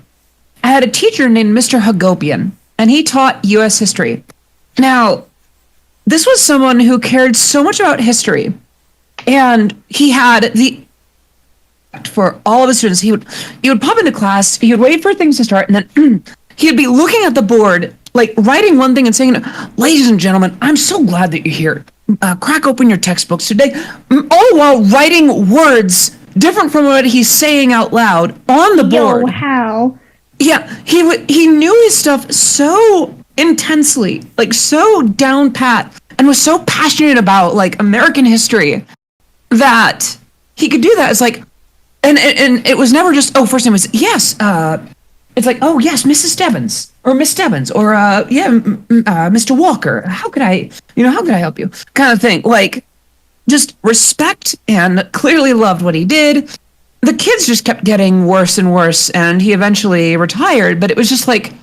had a teacher named Mr. Hagopian, and he taught U.S. history. Now, this was someone who cared so much about history, and he had the for all of his students. He would pop into class, he would wait for things to start, and then he'd be looking at the board, like writing one thing and saying, "Ladies and gentlemen, I'm so glad that you're here. Crack open your textbooks today," all while writing words different from what he's saying out loud on the board. Yo, how? Yeah, he knew his stuff so intensely, like so down pat, and was so passionate about like American history that he could do that. It's like, and it was never just, oh, first name was yes. It's like, oh yes, Mrs. Stebbins or Miss Stebbins or Mr. Walker. How could I help you? Kind of thing. Like, just respect, and clearly loved what he did. The kids just kept getting worse and worse, and he eventually retired. But it was just like,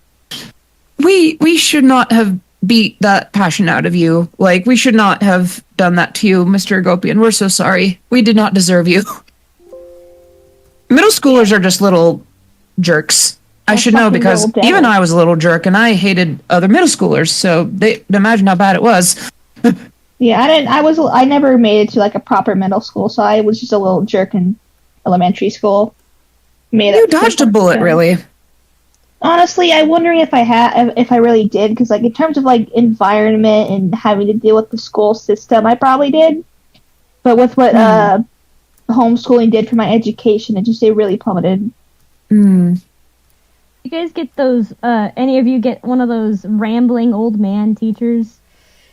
we should not have beat that passion out of you. Like, we should not have done that to you, Mr. Agopian. We're so sorry. We did not deserve you. Middle schoolers are just little jerks. I should know, because even I was a little jerk, and I hated other middle schoolers. So imagine how bad it was. Yeah, I never made it to like a proper middle school, so I was just a little jerk in elementary school. You dodged a bullet, really. Honestly, I'm wondering if I really did, because like in terms of like environment and having to deal with the school system, I probably did. But with what homeschooling did for my education, it really plummeted. You guys get those? Any of you get one of those rambling old man teachers?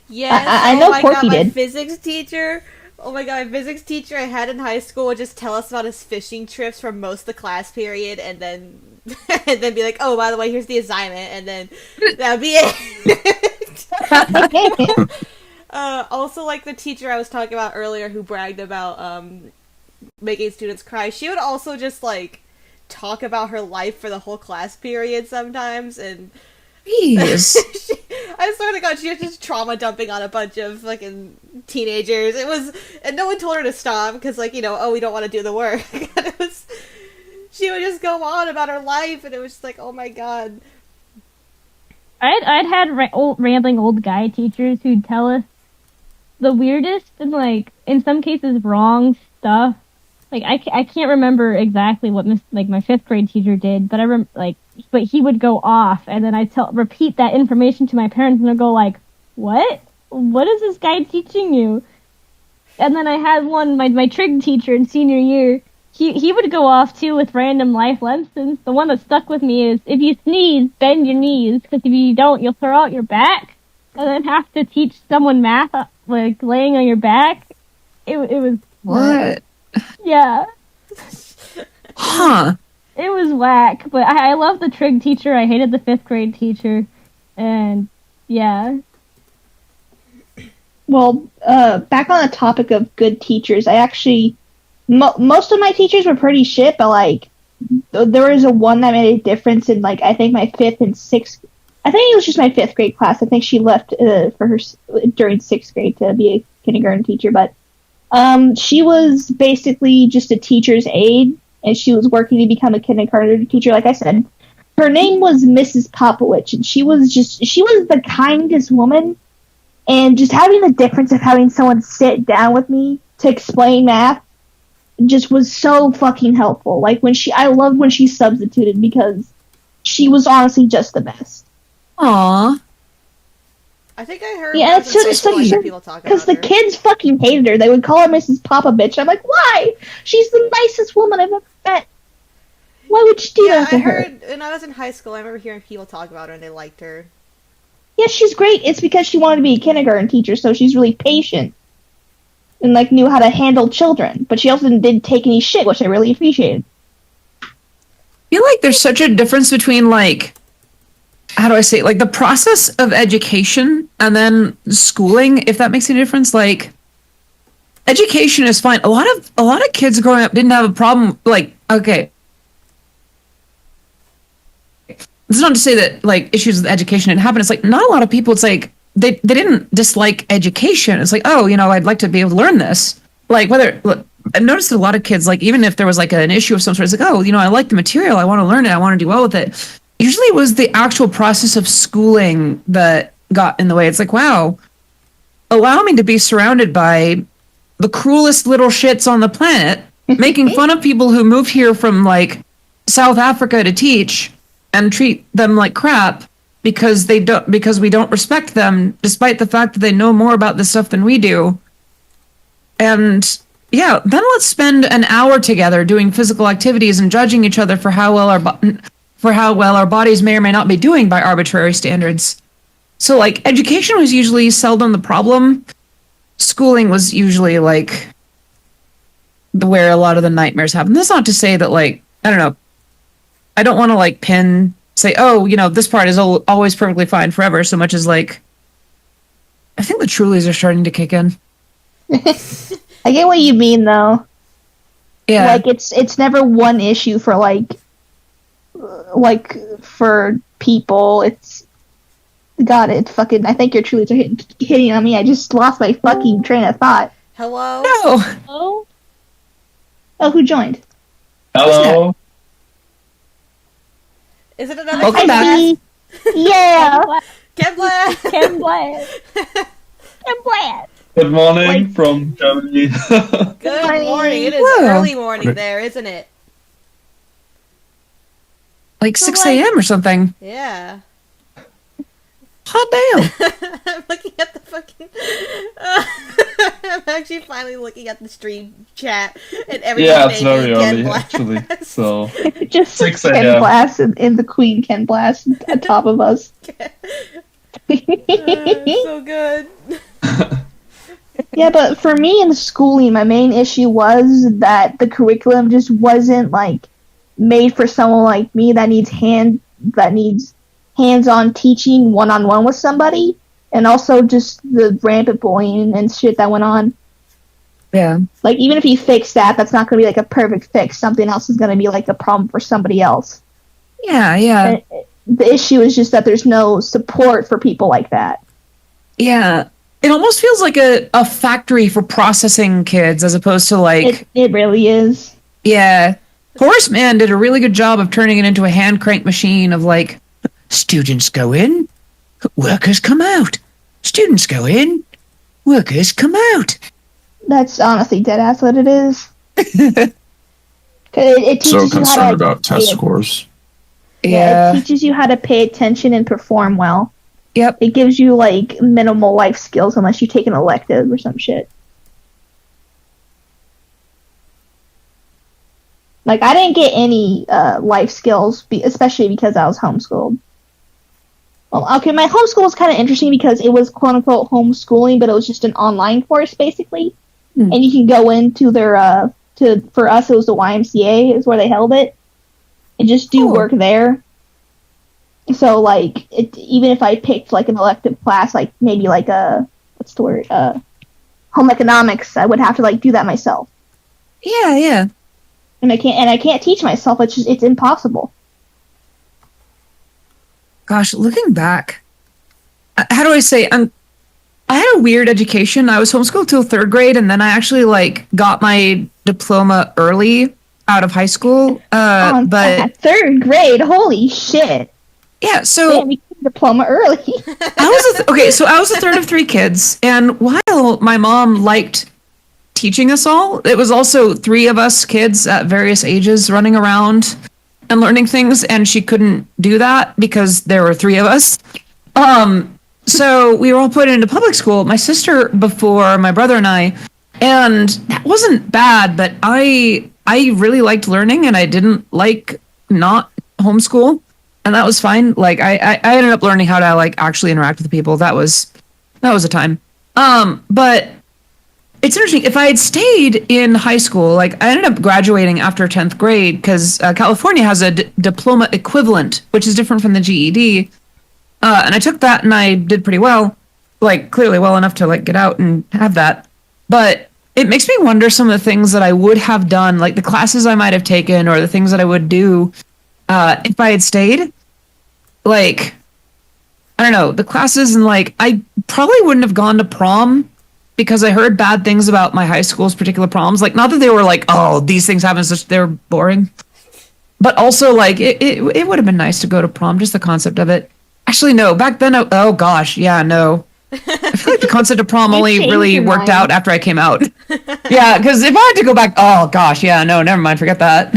Yes. I know Porky my did. physics teacher. Oh my god, my physics teacher I had in high school would just tell us about his fishing trips for most of the class period, and then be like, "Oh, by the way, here's the assignment," and then that'd be it. Also, like the teacher I was talking about earlier, who bragged about making students cry. She would also just like talk about her life for the whole class period sometimes, and Jeez. I swear to God, she was just trauma dumping on a bunch of fucking teenagers. And no one told her to stop, because like, we don't want to do the work. She would just go on about her life, and it was just like, oh my God. I'd had rambling old guy teachers who'd tell us the weirdest and like in some cases wrong stuff. Like I can't remember exactly what my 5th grade teacher did, but but he would go off, and then I'd repeat that information to my parents, and they'd go like, "What? What is this guy teaching you?" And then I had my trig teacher in senior year. He would go off too with random life lessons. The one that stuck with me is, if you sneeze, bend your knees, because if you don't, you'll throw out your back, and then have to teach someone math like laying on your back. It was What? Yeah. Huh. It was whack, but I love the trig teacher. I hated the 5th grade teacher, and yeah. Well, back on the topic of good teachers, I actually most of my teachers were pretty shit, but like there was one that made a difference in like I think my 5th and 6th. I think it was just my 5th grade class. I think she left for her during 6th grade to be a kindergarten teacher, but she was basically just a teacher's aide, and she was working to become a kindergarten teacher. Like I said, her name was Mrs. Popowich, and she was the kindest woman. And just having the difference of having someone sit down with me to explain math just was so fucking helpful. Like I loved when she substituted, because she was honestly just the best. Aww. I think I heard. Yeah, it's just like people talk about because the her. kids fucking hated her. They would call her Mrs. Papa Bitch. I'm like, why? She's the nicest woman I've ever met. Why would you do that to I her? heard when I was in high school. I remember hearing people talk about her and they liked her. Yeah, she's great. It's because she wanted to be a kindergarten teacher, so she's really patient and like knew how to handle children. But she also didn't take any shit, which I really appreciated. I feel like there's such a difference between like, how do I say it? Like the process of education and then schooling, if that makes any difference. Like education is fine. A lot of kids growing up didn't have a problem. Like, okay, this is not to say that like issues with education didn't happen. It's like not a lot of people. It's like they didn't dislike education. It's like, oh, I'd like to be able to learn this. Like I've noticed that a lot of kids, like even if there was like an issue of some sort, it's like, oh, I like the material. I want to learn it. I want to do well with it. Usually it was the actual process of schooling that got in the way. It's like, wow, allow me to be surrounded by the cruelest little shits on the planet, making fun of people who moved here from like South Africa to teach and treat them like crap because we don't respect them, despite the fact that they know more about this stuff than we do. And yeah, then let's spend an hour together doing physical activities and judging each other for how well our bodies may or may not be doing by arbitrary standards. So like education was usually seldom the problem. Schooling was usually like where a lot of the nightmares happen. That's not to say that like, I don't know, I don't want to like say, oh, this part is always perfectly fine forever, so much as like, I think the Trulies are starting to kick in. I get what you mean, though. Yeah. Like, it's never one issue for, for people. It's... God, it fucking... I think your Trulies are hitting on me. I just lost my fucking train of thought. Hello? No! Oh, Oh, who joined? Hello. Is it another Welcome Ken back. Hi. Yeah! Ken Black? Ken Black. Ken Black. Good morning from Germany. Good morning. It is Whoa. early morning there, isn't it? Like 6 a.m. or something. Yeah. Hot damn. I'm looking at the fucking... I'm actually finally looking at the stream chat and everything. Yeah, it's very Ken early Black. actually. So Just 6 Ken a.m. Blast and the Queen Ken Blast on top of us. So good. Yeah, but for me in schooling, my main issue was that the curriculum just wasn't like made for someone like me that needs hands-on teaching one-on-one with somebody, and also just the rampant bullying and shit that went on. Yeah. Like, even if you fix that, that's not going to be like a perfect fix. Something else is going to be like a problem for somebody else. Yeah, yeah. And the issue is just that there's no support for people like that. Yeah. It almost feels like a factory for processing kids as opposed to like... It really is. Yeah. Horace Mann did a really good job of turning it into a hand crank machine of like, students go in, workers come out. Students go in, workers come out. That's honestly deadass what it is. 'Cause it teaches So you how concerned to about test pay- scores. Yeah, it teaches you how to pay attention and perform well. Yep. It gives you like minimal life skills unless you take an elective or some shit. Like, I didn't get any life skills, especially because I was homeschooled. Well, okay, my homeschool was kind of interesting because it was quote-unquote homeschooling, but it was just an online course, basically. And you can go into their, for us, it was the YMCA, is where they held it, and just do work there. So, like, even if I picked, like, an elective class, like, maybe, like, what's the word, home economics, I would have to, like, do that myself. Yeah, yeah. And I can't teach myself. It's impossible. Gosh, looking back, how do I say? I had a weird education. I was homeschooled till 3rd grade, and then I actually like got my diploma early out of high school. But 3rd grade, holy shit! yeah, so Damn, you got a diploma early. I was the third of 3 kids, and while my mom liked teaching us all, it was also 3 of us kids at various ages running around and learning things, and she couldn't do that because there were 3 of us. So we were all put into public school. My sister before my brother and I, and that wasn't bad. But I really liked learning, and I didn't like not homeschool, and that was fine. Like I ended up learning how to like actually interact with people. That was a time. But it's interesting. If I had stayed in high school, like I ended up graduating after 10th grade because California has a diploma equivalent, which is different from the GED. And I took that and I did pretty well, like clearly well enough to like get out and have that. But it makes me wonder some of the things that I would have done, like the classes I might have taken or the things that I would do if I had stayed. Like, I don't know, the classes, and like I probably wouldn't have gone to prom because I heard bad things about my high school's particular proms. Like, not that they were like, oh, these things happen, such they're boring. But also, like, it would have been nice to go to prom, just the concept of it. Actually, no. Back then, oh gosh, yeah, no. I feel like the concept of prom only really worked out after I came out. Yeah, because if I had to go back, oh gosh, yeah, no, never mind, forget that.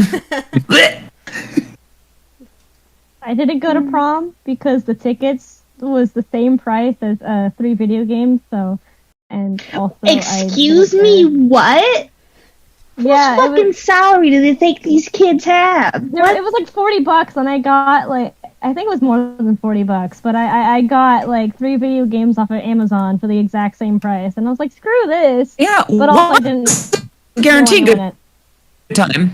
I didn't go to prom because the tickets was the same price as 3 video games. So, and also, Excuse me, what? Yeah, what fucking salary do they think these kids have? It was like $40, and I got like. I think it was more than $40, but I got like 3 video games off of Amazon for the exact same price, and I was like, screw this. Yeah, but also I didn't guarantee good time.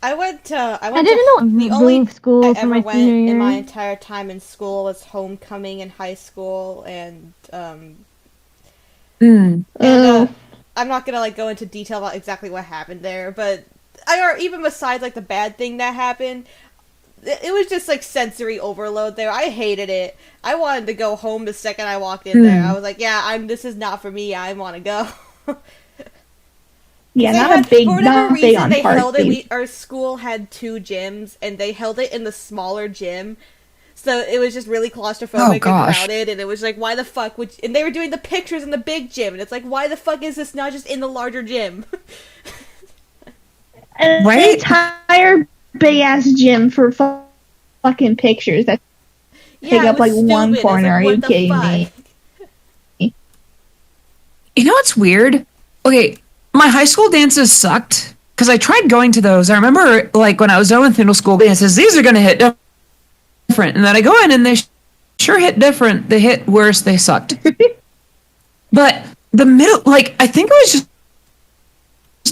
I didn't know the only school I for ever my went senior year. in my entire time in school was homecoming in high school, and I'm not gonna like go into detail about exactly what happened there, but even besides like the bad thing that happened. It was just like sensory overload there. I hated it. I wanted to go home the second I walked in there. I was like, yeah, this is not for me. I want to go. Yeah, not big for whatever big reason on they held parties. it. Our school had 2 gyms, and they held it in the smaller gym. So it was just really claustrophobic and crowded, and it was like, why the fuck would... And they were doing the pictures in the big gym, and it's like, why the fuck is this not just in the larger gym? An entire big-ass gym for fucking pictures that take up like one corner. Are you kidding me? You know what's weird? Okay, my high school dances sucked because I tried going to those. I remember like when I was done with middle school dances, these are going to hit different. And then I go in and they sure hit different. They hit worse. They sucked. But the middle, like, I think it was just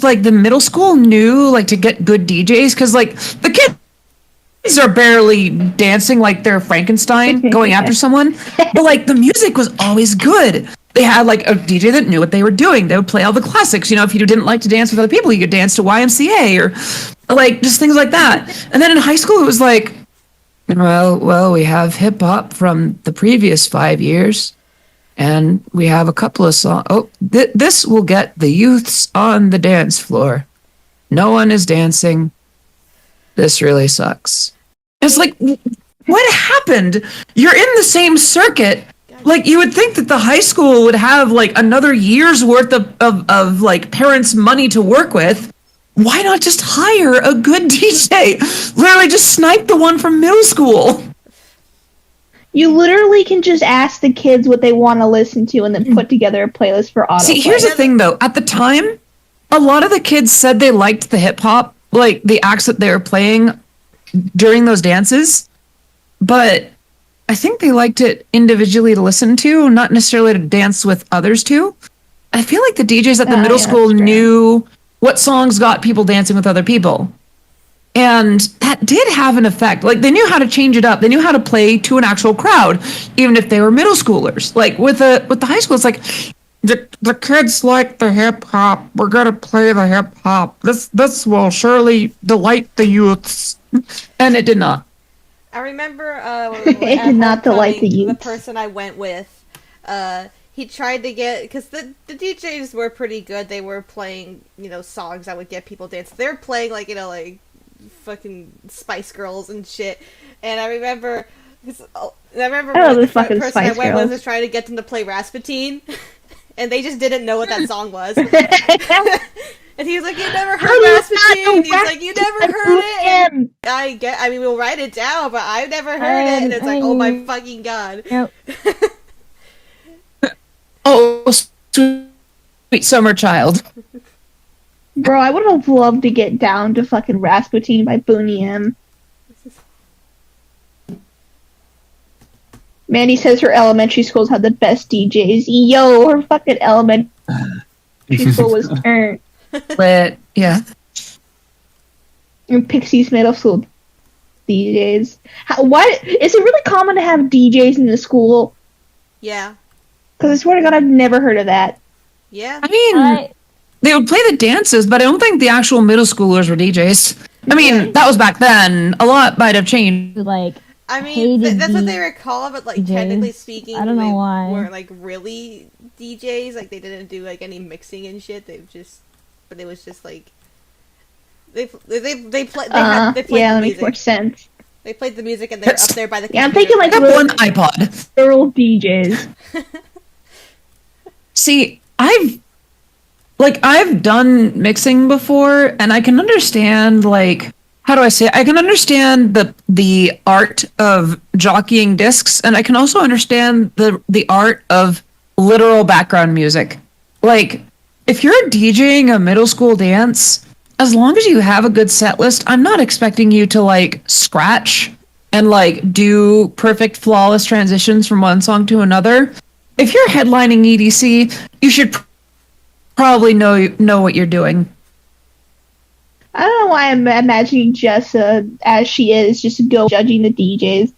like the middle school knew like to get good DJs because like the kids are barely dancing like they're Frankenstein going after someone, but like the music was always good. They had like a DJ that knew what they were doing. They would play all the classics. You know, if you didn't like to dance with other people, you could dance to YMCA or like just things like that. And then in high school, it was like, well, we have hip hop from the previous 5 years. And we have a couple of songs. Oh, this will get the youths on the dance floor. No one is dancing. This really sucks. It's like, what happened? You're in the same circuit. Like, you would think that the high school would have, like, another year's worth of like, parents' money to work with. Why not just hire a good DJ? Literally just snipe the one from middle school. You literally can just ask the kids what they want to listen to and then put together a playlist for autoplay. See, here's the thing, though. At the time, a lot of the kids said they liked the hip-hop, like, the acts that they were playing during those dances. But I think they liked it individually to listen to, not necessarily to dance with others to. I feel like the DJs at the middle school knew what songs got people dancing with other people. And that did have an effect. Like, they knew how to change it up. They knew how to play to an actual crowd, even if they were middle schoolers. Like, with the high school, it's like, the kids like the hip-hop. We're going to play the hip-hop. This will surely delight the youths. And it did not. I remember it did not delight the youths. The person I went with, he tried to get... Because the DJs were pretty good. They were playing, songs that would get people dancing. They were playing, like fucking Spice Girls and shit. And I remember the person I went with was trying to get them to play Rasputin, and they just didn't know what that song was. And he was like, "You never How heard do you not Rasputin?" know He's like, "You never heard it." And Him. I mean, we'll write it down, but I've never heard it. And it's like, oh my fucking god. Yep. Oh, sweet summer child. Bro, I would have loved to get down to fucking Rasputin by Booney M. Mandy says her elementary schools had the best DJs. Yo, her fucking elementary school was turned. Lit. Yeah. And Pixie's middle school DJs. Why is it really common to have DJs in the school? Yeah. Because I swear to God, I've never heard of that. Yeah. I mean, they would play the dances, but I don't think the actual middle schoolers were DJs. I mean, that was back then. A lot might have changed. Like, I mean, hated that's what they were called, but like DJs. technically speaking, I don't know they why. weren't like really DJs. Like they didn't do like any mixing and shit. But it was just like they played Yeah, the that makes music. more sense. They played the music and they were up there by the Yeah, I'm computer. thinking like I have little one iPod. girl DJs. See, I've done mixing before, and I can understand, like, how do I say it? I can understand the art of jockeying discs, and I can also understand the art of literal background music. Like, if you're DJing a middle school dance, as long as you have a good set list, I'm not expecting you to like scratch and like do perfect flawless transitions from one song to another. If you're headlining EDC, you should probably know what you're doing. I don't know why I'm imagining Jessa as she is, just judging the DJs.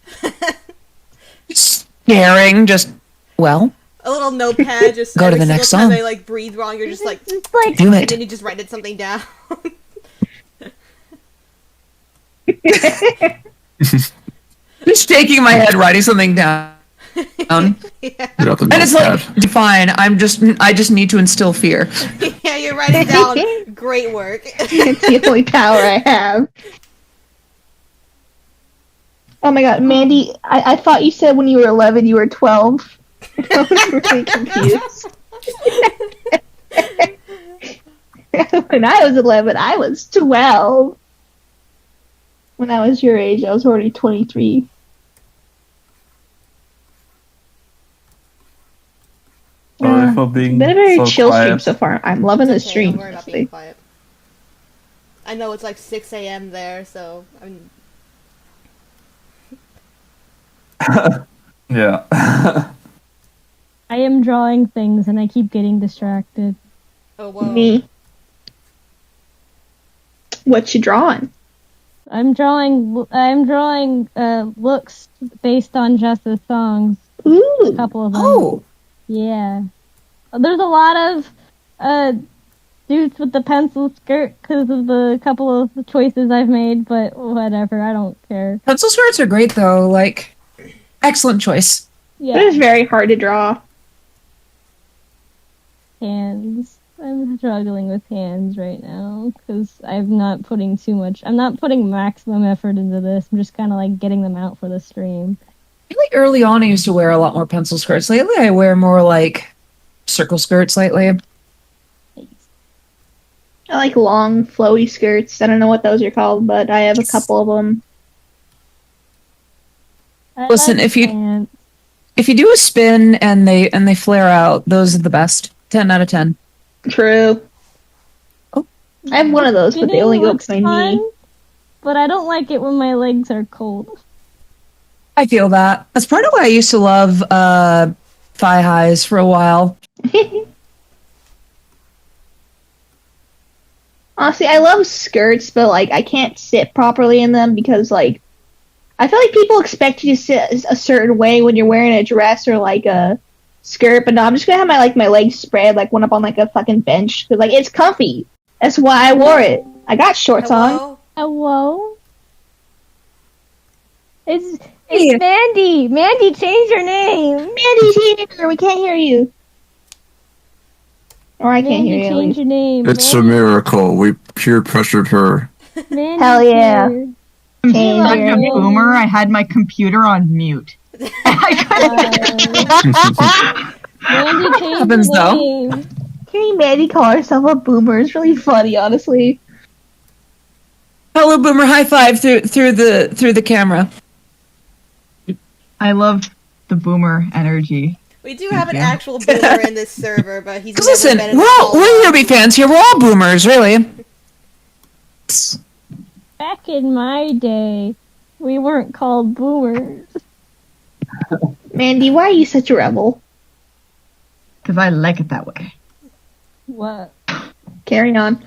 Staring, just, well, A little notepad, just Go to every the single next time song. they like breathe wrong, you're just like, it's like do and it. then you just write something down. Just shaking my head, writing something down. Yeah. Get out the And it's notepad. like, fine, I just need to instill fear. Yeah, you're writing down. Great work. It's the only power I have. Oh my god, Mandy, I thought you said when you were 11 you were 12. I was really confused. When I was 11, I was 12. When I was your age, I was already 23. Sorry for being Been a very so chill stream quiet. so far. I'm loving the Okay, don't stream. worry about being honestly. quiet. I know it's like 6 a.m. there, so I'm. Yeah. I am drawing things and I keep getting distracted. Oh whoa. Me. What you drawing? I'm drawing looks based on Jessa's songs. A Ooh. couple of them. Oh, Yeah. There's a lot of dudes with the pencil skirt because of the couple of choices I've made, but whatever, I don't care. pencil skirts are great though. Like, excellent choice. It Yeah. is very hard to draw. Hands. I'm struggling with hands right now because I'm not putting maximum effort into this. I'm just kind of like getting them out for the stream. I feel like early on I used to wear a lot more pencil skirts. Lately I wear more like circle skirts lately. I like long, flowy skirts. I don't know what those are called, but I have a couple of them. I Listen, like if you- pants. If you do a spin and they flare out, those are the best. 10 out of 10. True. Oh. I have one of those, but they Spinning only go up looks to my knee. fun, but I don't like it when my legs are cold. I feel that. That's part of why I used to love thigh highs for a while. Honestly, I love skirts, but like I can't sit properly in them because like I feel like people expect you to sit a certain way when you're wearing a dress or like a skirt, but no, I'm just gonna have my legs spread like one up on like a fucking bench because like it's comfy. That's why I wore it. I got shorts on. Hello? Hello? It's Hey. Mandy! Mandy, change your name! Mandy's here. We can't hear you. Or I can't Mandy, hear you. at change least. your name. It's a miracle. We peer pressured her. Mandy's Hell yeah. here. Change Change Like your a name. boomer, I had my computer on mute. I couldn't. Mandy, change Happens, your though. name. Hearing Mandy call herself a boomer is really funny, honestly. Hello, Boomer! High five through the camera. I love the boomer energy. We do have an actual boomer in this server, but he's never Listen, been in we're Eurobeat fans here. We're all boomers, really. Back in my day, we weren't called boomers. Mandy, why are you such a rebel? Because I like it that way. What? Carry on.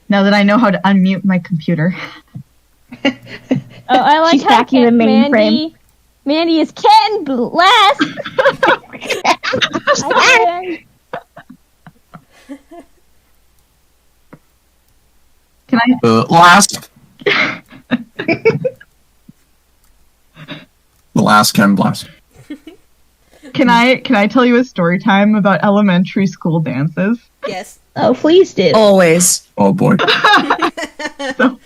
Now that I know how to unmute my computer. Oh, I like She's how hacking the mainframe. Mandy is Ken Blast. Can I? Last. The last Ken Blast. Can I tell you a story time about elementary school dances? Yes. Oh, please do. Always. Oh boy. So,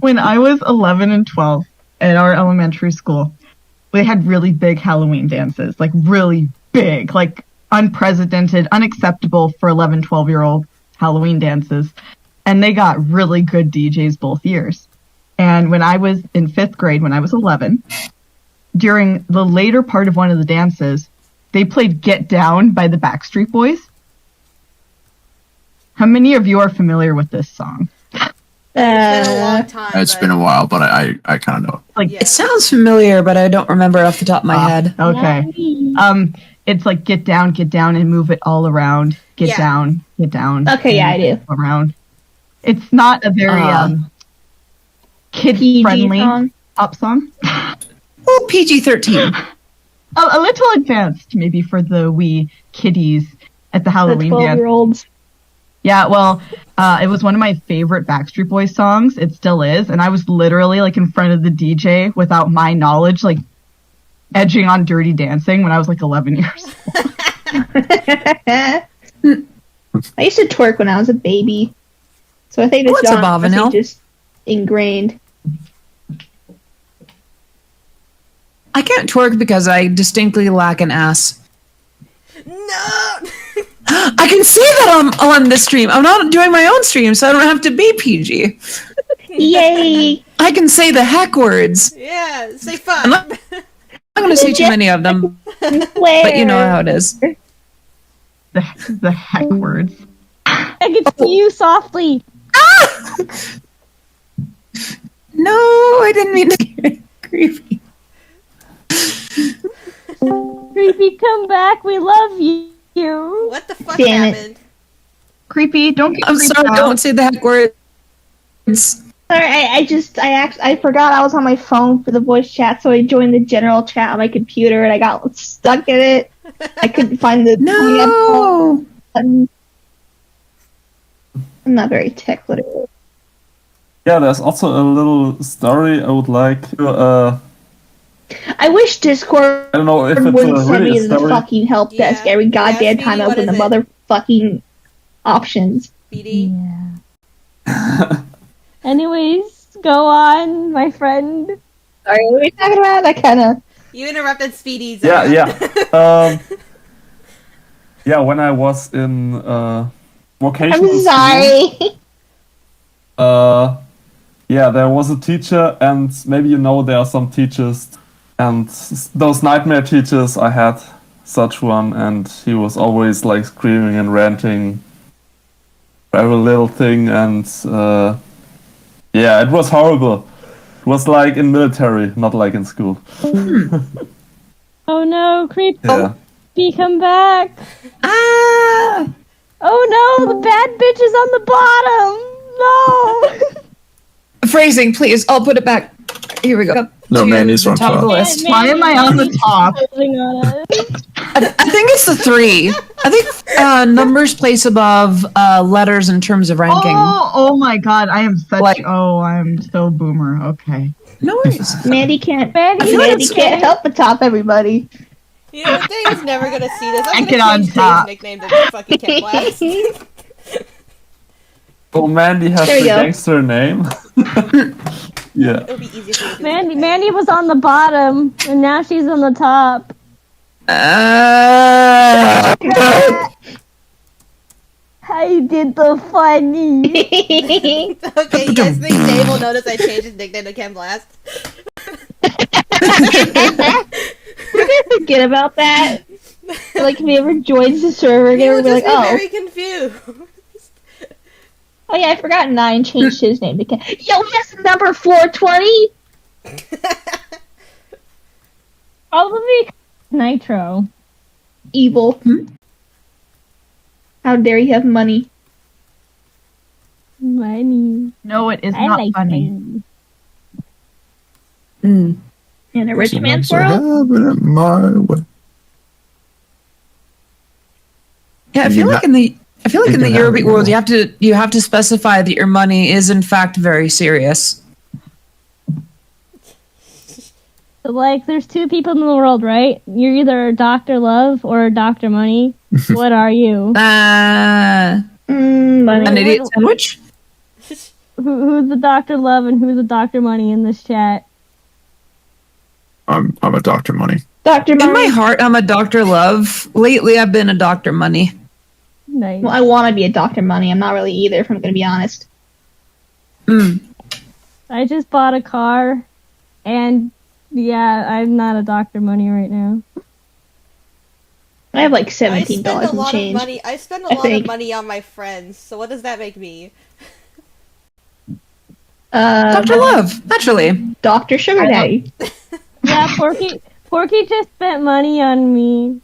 when I was 11 and 12 at our elementary school, we had really big Halloween dances, like really big, like unprecedented, unacceptable for 11, 12-year-old Halloween dances. And they got really good DJs both years. And when I was in 5th grade, when I was 11, during the later part of one of the dances, they played Get Down by the Backstreet Boys. How many of you are familiar with this song? It's been a long time. It's been a while, but I kind of know. Like, Yeah. It sounds familiar, but I don't remember it off the top of my head. Okay. It's like get down, and move it all around. Get down. Okay, yeah, I do. Around. It's not a very kid-friendly song. pop song. Oh, PG-13. A little advanced, maybe, for the wee kiddies at the The Halloween dance. 12-year-olds. Yeah, well, it was one of my favorite Backstreet Boys songs. It still is. And I was literally, like, in front of the DJ without my knowledge, like, edging on Dirty Dancing when I was, like, 11 years old. I used to twerk when I was a baby. So I think it's What's a bobbinell? just ingrained. I can't twerk because I distinctly lack an ass. No! I can say that on this stream. I'm not doing my own stream, so I don't have to be PG. Yay! I can say the heck words. Yeah, say I'm fun. not going to say too many of them, but you know how it is. The heck words. I can see you softly. No, I didn't mean to get creepy. Creepy, come back. We love you. What the fuck Damn it. happened? Creepy, don't get I'm creeped sorry, out. don't say the heck words. Sorry, I forgot I was on my phone for the voice chat, so I joined the general chat on my computer and I got stuck in it. I couldn't find the No! button. I'm not very tech literate. Yeah, there's also a little story I would like to, I wish Discord I don't know if it's wouldn't send really me a to the story. fucking help desk Yeah. every goddamn Yeah, time I Speedy, open the what is motherfucking options. BD? Yeah. Anyways, go on, my friend. Sorry, what are we talking about? That kind of... You interrupted Speedy's. Yeah. Yeah, when I was in vocational I'm sorry. yeah, there was a teacher, and maybe you know there are some teachers, and those nightmare teachers, I had such one, and he was always like screaming and ranting for every little thing, and yeah, it was horrible. It was like in military, not like in school. Oh no, creepy, Yeah. come back. Ah! Oh no, the bad bitch is on the bottom. No. Phrasing, please. I'll put it back. Here we go. No, To Mandy's the on top of the top. list. Why am I on the top? Closing on us. I think it's the 3. I think numbers place above letters in terms of ranking. Oh my god, I am such... Like- I'm so boomer. Okay. No worries. Mandy can't... Mandy, Mandy it's can't okay. help but top everybody. You know, Dave's never gonna see this. I'm I gonna get on change top. Dave's nickname to fucking Cat Blast. Oh, Mandy has There the you go. gangster name. Yeah. It'll be easier for you to do Mandy was on the bottom, and now she's on the top. I did the funny. Okay, you guys think Dave will notice I changed his nickname to Ken Blast? We're gonna forget about that. Like, if he ever joins the server again, He we're will gonna be just like, be oh. very confused. Oh yeah, I forgot 9 changed his name to Ken. Yo, yes, number 420! Probably Nitro. Evil. How dare you have money? Money. No, it is I not like funny. money. In a rich man's world? Having it my way. Yeah, I feel like in the Eurobeat world, you have to specify that your money is in fact very serious. Like, there's two people in the world, right? You're either Dr. Love or Dr. Money. What are you? Money. An idiot sandwich? Who's the Dr. Love and who's the Dr. Money in this chat? I'm a Dr. Money. Dr. Money. In my heart, I'm a Dr. Love. Lately, I've been a Dr. Money. Nice. Well, I want to be a Dr. Money. I'm not really either, if I'm going to be honest. I just bought a car, and yeah, I'm not a Dr. Money right now. I have like I spend $17 a in lot change. of money. I spend a lot of money on my friends. So what does that make me? Dr. Love, naturally. Dr. Sugar Daddy. Yeah, Porky just spent money on me.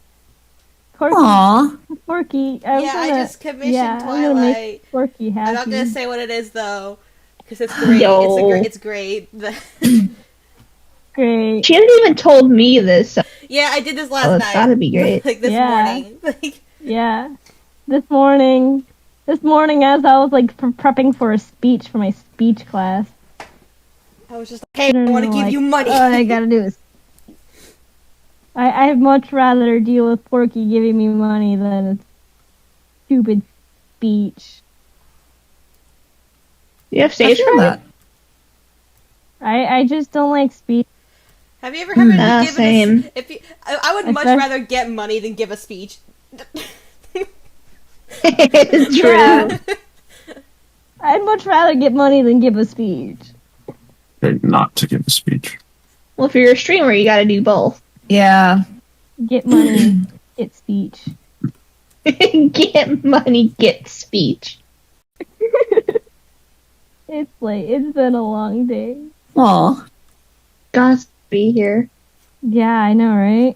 Aww. Porky. I just commissioned I'm gonna make Twilight. Porky happy. I'm not gonna say what it is though, because it's great. Yo. It's great. Great. She hasn't even told me this. So Yeah, I did this last it's night. gotta be great. Like this morning. Like, Yeah. This morning as I was like prepping for a speech for my speech class. I was just like, hey, I want to give you money. All I gotta do is. I'd much rather deal with Porky giving me money than a stupid speech. You have stage feel fright? that. I just don't like speech. Have you ever had to give same. I would much rather get money than give a speech. It's true. Yeah. I'd much rather get money than give a speech. Not to give a speech. Well, if you're a streamer, you gotta do both. Yeah. Get money, get speech. Get money, get speech. It's late. It's been a long day. Aw. Gotta be here. Yeah, I know, right?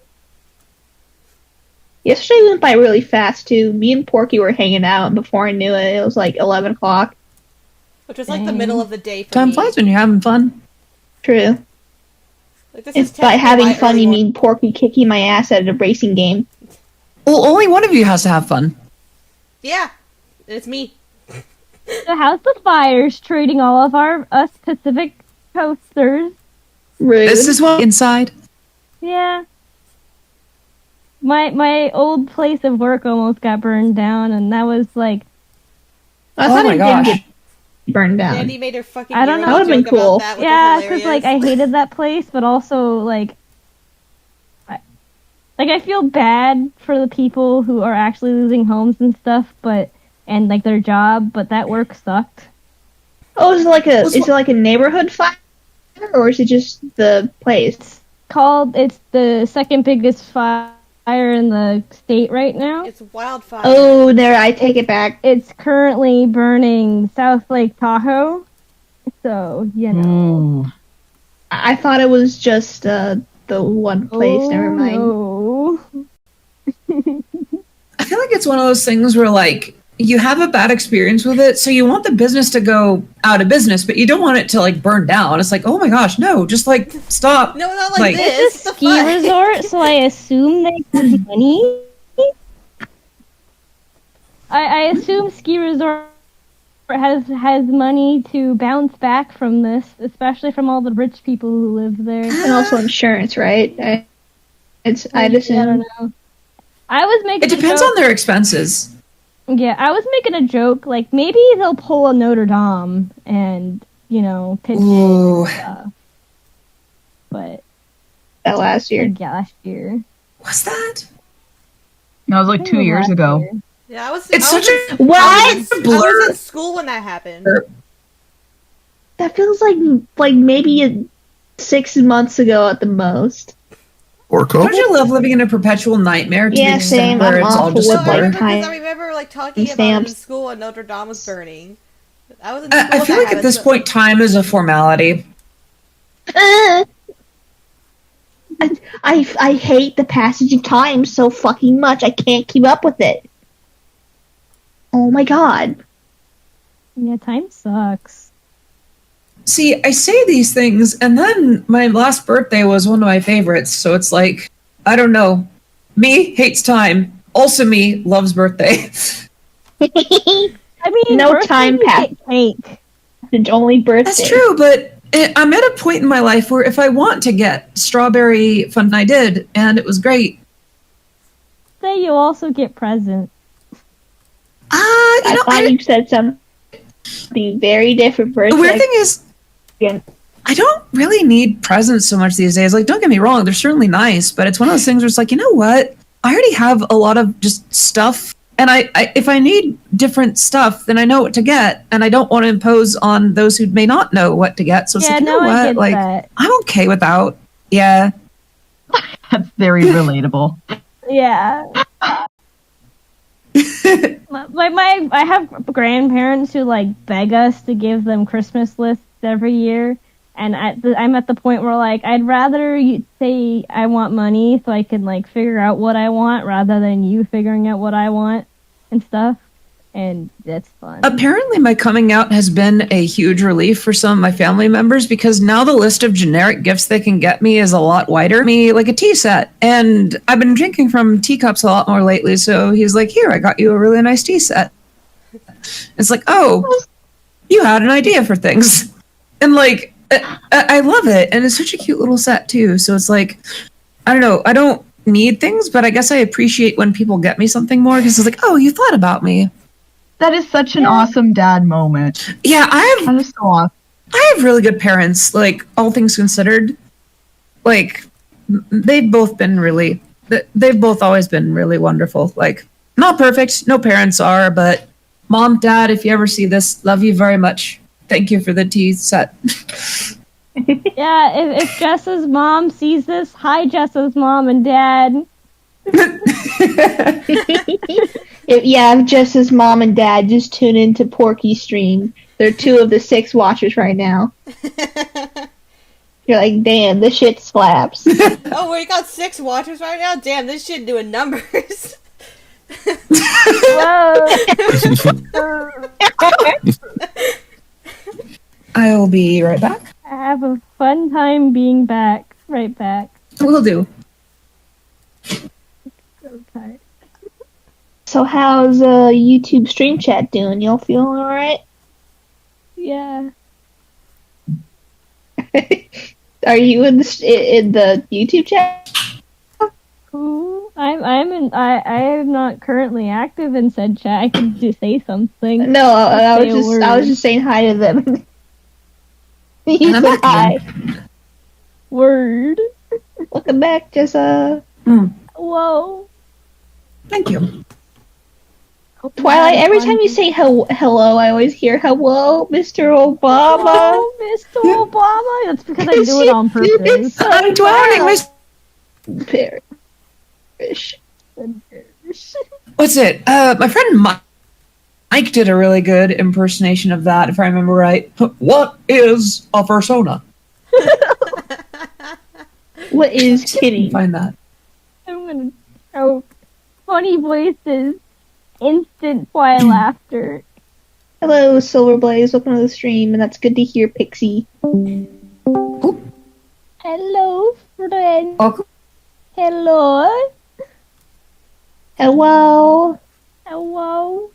Yesterday went by really fast, too. Me and Porky were hanging out, and before I knew it, it was like 11 o'clock. Which was like the middle of the day for Time me. flies when you're having fun. True. Like, this It's is by technically having my fun, early you morning- mean Porky kicking my ass at a racing game. Well, only one of you has to have fun. Yeah, it's me. So how's the fires treating all of us Pacific coasters? Rude. This is what inside. Yeah. My old place of work almost got burned down, and that was like, I Oh thought my it gosh. didn't get burned down. Andy made her fucking I don't hero know. That would've been joke about cool. that, which yeah, was because hilarious. like I hated that place, but also like I feel bad for the people who are actually losing homes and stuff, and like their job, but that work sucked. Oh, is it like a neighborhood fire, or is it just the place? It's the second biggest fire in the state right now. It's wildfire. Oh, there, I take it back. It's currently burning South Lake Tahoe. So, you know. I thought it was just the one place. Never mind. No. I feel like it's one of those things where, like, you have a bad experience with it, so you want the business to go out of business, but you don't want it to, like, burn down. It's like, oh my gosh, no, just, like, stop. No, not like this. It's a The ski fuck? resort, so I assume they have money. I assume ski resort has money to bounce back from this, especially from all the rich people who live there. And also insurance, right? I'd I don't assume. know. I was making. It depends on their expenses. Yeah, I was making a joke, like maybe they'll pull a Notre Dame and pitch. Ooh. But That last year. yeah, last year. Was that? That was like 2 years ago. Yeah, I was. It's I was such a What? I blur. was in school when that happened. That feels like maybe 6 months ago at the most. Or Don't you love living in a perpetual nightmare to Yeah, the extent same. where I'm it's all awful just a with, No, I blur? remember because I time remember like talking about it in stamps. school when Notre Dame was burning. I was in school. I when feel that like at happened, this so- point, time is a formality. I hate the passage of time so fucking much. I can't keep up with it. Oh my god. Yeah, time sucks. See, I say these things, and then my last birthday was one of my favorites, so it's like, I don't know. Me hates time. Also me loves birthday. I mean, No birthday, time you pass. get cake. It's only birthday. That's true, but I'm at a point in my life where if I want to get strawberry fun, I did, and it was great. Then you also get presents. I thought you said something very different birthday. The weird thing is, Again. I don't really need presents so much these days. Like, don't get me wrong, they're certainly nice, but it's one of those things where it's like, you know what? I already have a lot of just stuff, and I if I need different stuff, then I know what to get, and I don't want to impose on those who may not know what to get. So it's Yeah, like, you know no, I what? get Like, that. I'm okay without. Yeah. That's very relatable. Yeah. I have grandparents who like beg us to give them Christmas lists every year, and I'm at the point where like I'd rather you say I want money so I can like figure out what I want rather than you figuring out what I want and stuff, and that's fun. Apparently, my coming out has been a huge relief for some of my family members because now the list of generic gifts they can get me is a lot wider. Me, like a tea set. And I've been drinking from teacups a lot more lately, so he's like, here, I got you a really nice tea set. It's like, oh, you had an idea for things. And like, I love it. And it's such a cute little set, too. So it's like, I don't know, I don't need things, but I guess I appreciate when people get me something more because it's like, oh, you thought about me. That is such an awesome dad moment. Yeah, That is so awesome. I have really good parents, like, all things considered. Like, they've both always been really wonderful. Like, not perfect, no parents are, but mom, dad, if you ever see this, love you very much. Thank you for the tea set. Yeah, if Jessa's mom sees this, hi Jessa's mom and dad. If Jess's mom and dad just tune into Porky's stream. They're 2 of the 6 watchers right now. You're like, damn, this shit slaps. Oh, we got 6 watchers right now. Damn, this shit doing numbers. Whoa. I will be right back. I have a fun time being back. Right back. Will do. So tired. So how's YouTube stream chat doing? Y'all feeling alright? Yeah. Are you in the YouTube chat? Ooh, I am not currently active in said chat. I can just say something. No, I Say a was word. just saying hi to them. You I'm said back hi. again. Word. Welcome back, Jessa. Whoa. Thank you. Twilight, every time you say hello, I always hear hello, Mr. Obama. Oh, Mr. Obama. That's because I do it on purpose. I'm dwelling Perish. What's it? My friend Mike did a really good impersonation of that, if I remember right. What is a persona? What is kidding? Find that. I'm gonna show funny voices. Instant quiet laughter. Hello, Silverblaze. Welcome to the stream, and that's good to hear, Pixie. Hello, friend. Oh, Hello. Hello. Hello.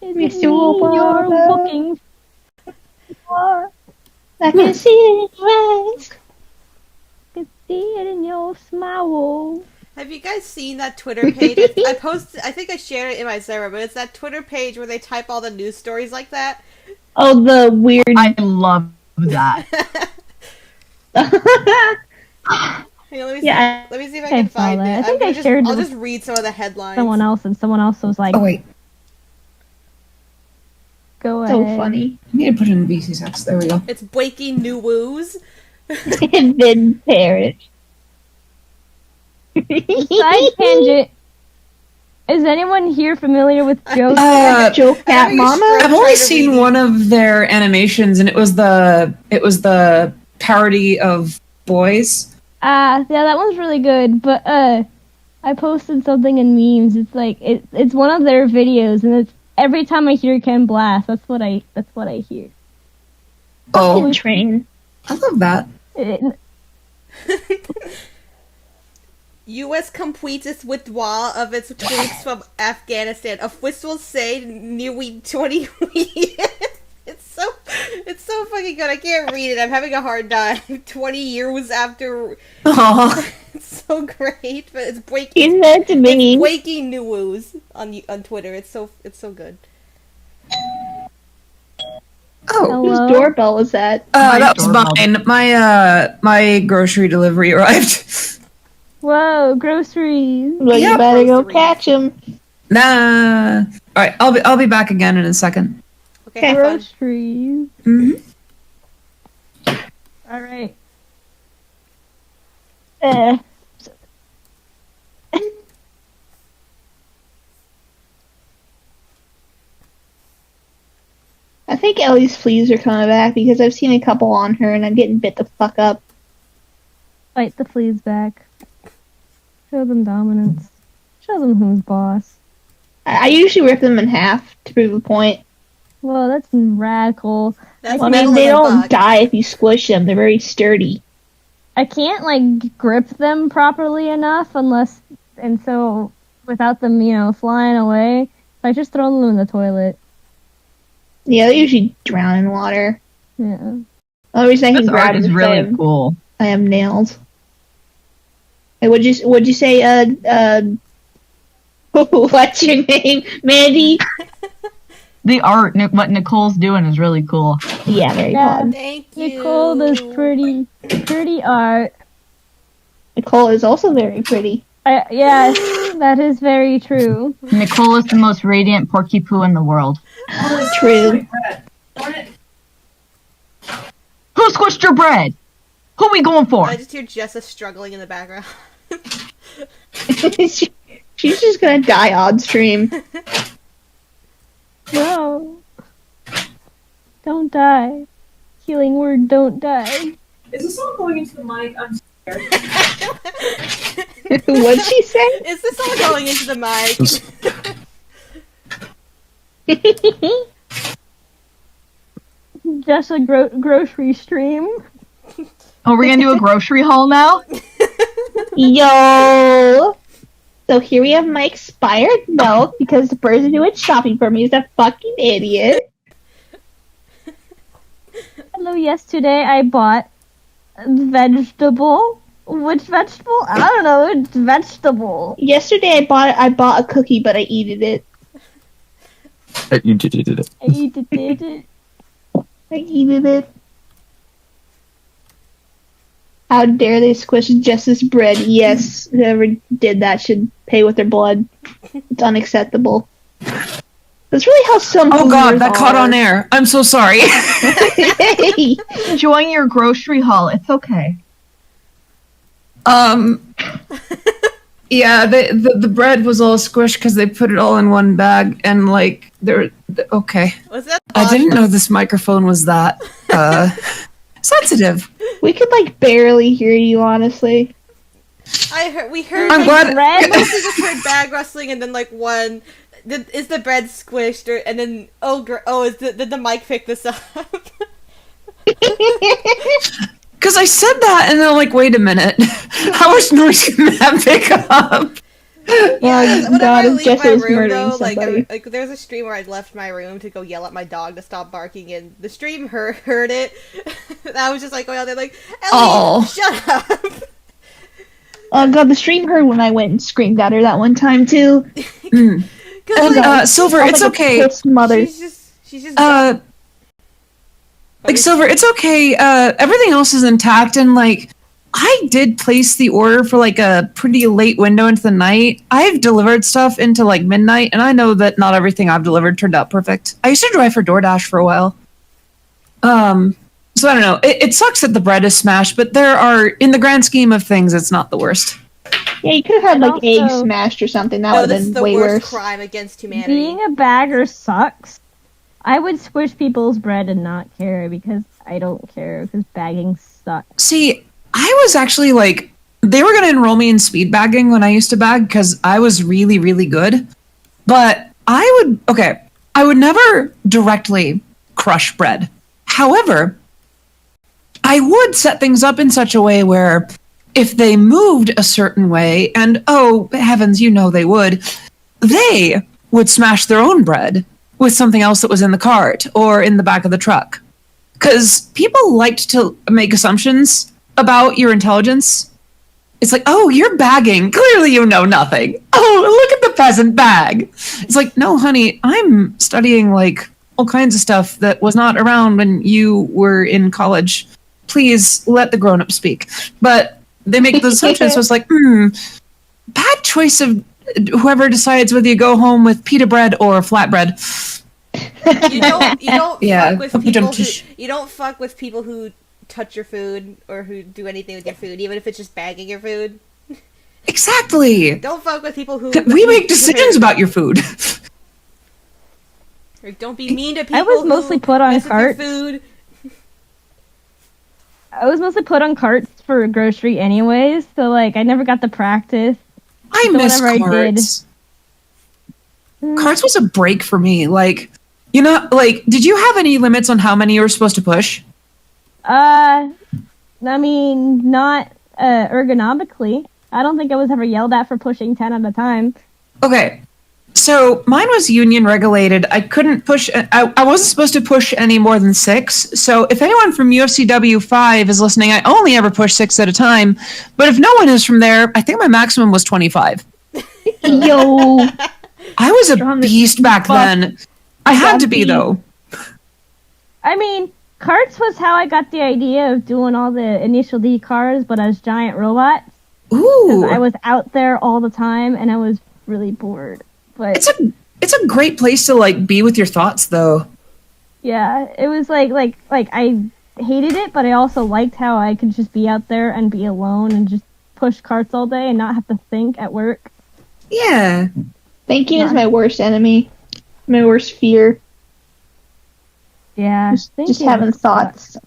Is Mr. it me you're Obama. looking for? I can see it in your eyes. I can see it in your smile. Have you guys seen that Twitter page? I think I shared it in my server, but it's that Twitter page where they type all the news stories like that. Oh, the weird. I love that. Hang on, let me see. Yeah, Let me see if I Okay, can find follow. it. I think I shared I'll it just read some of the headlines. someone else, and someone else was like, Oh wait, "Go so ahead." funny. I need to put it in VC6. There we go. It's breaking new woos. And then parrot. Side tangent. Is anyone here familiar with Joe? Joe Cat having a Mama? stroke. I've trying only to seen read one of their animations, and it was the parody of Boys. Yeah, that one's really good. But I posted something in memes. It's like it's one of their videos, and it's every time I hear Ken Blast, that's what I hear. Oh, Train. I love that. It- U.S. completes its withdrawal of its troops from Afghanistan. Officials say nearly 20 weeks. It's so fucking good. I can't read it. I'm having a hard time. 20 years after. Aw. It's so great, but it's breaking. Isn't that to It's me? breaking news on Twitter. It's so good. Oh, Whose Hello? doorbell was that? that was doorbell. mine. My grocery delivery arrived. Whoa, groceries. Well, Yeah. you better go Groceries. catch him. Nah. All right, I'll be back again in a second. Okay, have fun. Groceries. hmm All right. I think Ellie's fleas are coming back because I've seen a couple on her and I'm getting bit the fuck up. Fight the fleas back. Show them dominance. Show them who's boss. I usually rip them in half to prove a point. Well, that's radical. That's Well, I metal mean, they as don't fuck. die if you squish them. They're very sturdy. I can't like grip them properly enough and so without them, flying away, I just throw them in the toilet. Yeah, they usually drown in water. Yeah. The only reason I can This grab art them is is really cool. I have nails. Hey, what'd you say? What's your name, Mandy? The art, what Nicole's doing is really cool. Yeah, very Yeah. odd. Thank you. Nicole does pretty art. Nicole is also very pretty. Yes, that is very true. Nicole is the most radiant porky poo in the world. True. Who squished your bread? Who we going for? I just hear Jessa struggling in the background. She's just gonna die on stream. No. Don't die. Healing word, don't die. Is this all going into the mic? I'm scared. What'd she say? Is this all going into the mic? Just a grocery stream. Oh, we're gonna do a grocery haul now? Yo! So here we have my expired milk because the person who went shopping for me is a fucking idiot. Hello, yesterday I bought vegetable. Which vegetable? I don't know. It's vegetable. Yesterday I bought a cookie, but I eated it. You did it. I eat it. I eated it. How dare they squish Jess's bread? Yes, whoever did that should pay with their blood. It's unacceptable. That's really how some Oh god, boomers that caught are. on air. I'm so sorry. Hey! Enjoying your grocery haul. It's okay. Yeah, the bread was all squished because they put it all in one bag, and like okay. Was that? I didn't know this microphone was that sensitive. We could like barely hear you, honestly. We heard. I'm glad. We mostly just heard bag rustling, and then like one. Is the bread squished, and then did the mic pick this up? Because I said that, and then like, wait a minute, how much noise can that pick up? Yeah, whenever God, I if leave Jessa my is room, murdering though, somebody. like there's a stream where I left my room to go yell at my dog to stop barking, and the stream heard it. And I was just like going out there like, Aw. Ellie, shut up. Oh god, the stream heard when I went and screamed at her that one time too. And Like, Silver, I was it's like a okay. pissed mother. she's just Like Silver, it's okay. Everything else is intact, and like I did place the order for like a pretty late window into the night. I've delivered stuff into like midnight, and I know that not everything I've delivered turned out perfect. I used to drive for DoorDash for a while. So I don't know. It sucks that the bread is smashed, but in the grand scheme of things, it's not the worst. Yeah, you could have had like also- eggs smashed or something. That would have this been is the way worst worse. crime against humanity. Being a bagger sucks. I would squish people's bread and not care because I don't care because bagging sucks. See, I was actually like, they were going to enroll me in speed bagging when I used to bag because I was really, really good. But I would never directly crush bread. However, I would set things up in such a way where if they moved a certain way, and oh heavens, you know they would smash their own bread with something else that was in the cart or in the back of the truck. Because people liked to make assumptions about your intelligence. It's like, oh, you're bagging. Clearly you know nothing. Oh, look at the peasant bag. It's like, no, honey, I'm studying like all kinds of stuff that was not around when you were in college. Please let the grown-up speak. But they make those assumptions. So it's like, bad choice of whoever decides whether you go home with pita bread or flatbread. You don't Yeah, fuck with hope you people don't who just- you don't fuck with people who touch your food or who do anything with your food, even if it's just bagging your food. Exactly. Don't fuck with people who We make decisions about your food. Or don't be mean to people. I was mostly who put on mess with your carts. food. I was mostly put on carts for grocery anyways, so like I never got the practice. I So miss whenever I did- carts. Carts was a break for me. Like, you know, like, did you have any limits on how many you were supposed to push? I mean, not ergonomically. I don't think I was ever yelled at for pushing 10 at a time. Okay. So mine was union regulated. I couldn't push, I wasn't supposed to push any more than 6. So if anyone from UFCW 5 is listening, I only ever push 6 at a time. But if no one is from there, I think my maximum was 25. Yo, I was a Strong beast back then. I had to be, though. I mean, carts was how I got the idea of doing all the initial D cars, but as giant robots. Ooh. I was out there all the time, and I was really bored. But It's a great place to, like, be with your thoughts, though. yeah, it was like I hated it, but I also liked how I could just be out there and be alone and just push carts all day and not have to think at work. Yeah. thinking is my worst enemy. My worst fear. Yeah, Just thinking having sucks. thoughts.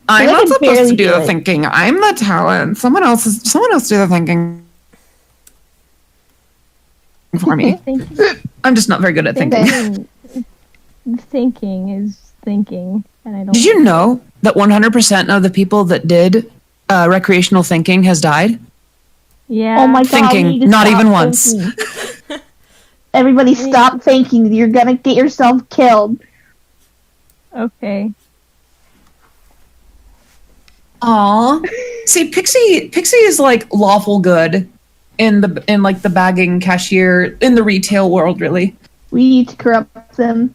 I'm But I not can supposed to barely do do the it. thinking. I'm the talent. Someone else do the thinking for me. Thinking, I'm just not very good at thinking. thinking is thinking, and I don't. Did you know that 100% of the people that did recreational thinking has died? Yeah. Oh my god, Thinking, we need to not stop even once. thinking. Everybody stop thinking. You're gonna get yourself killed. Okay. Aw. See, Pixie is like lawful good in like the bagging cashier in the retail world, really. We need to corrupt them.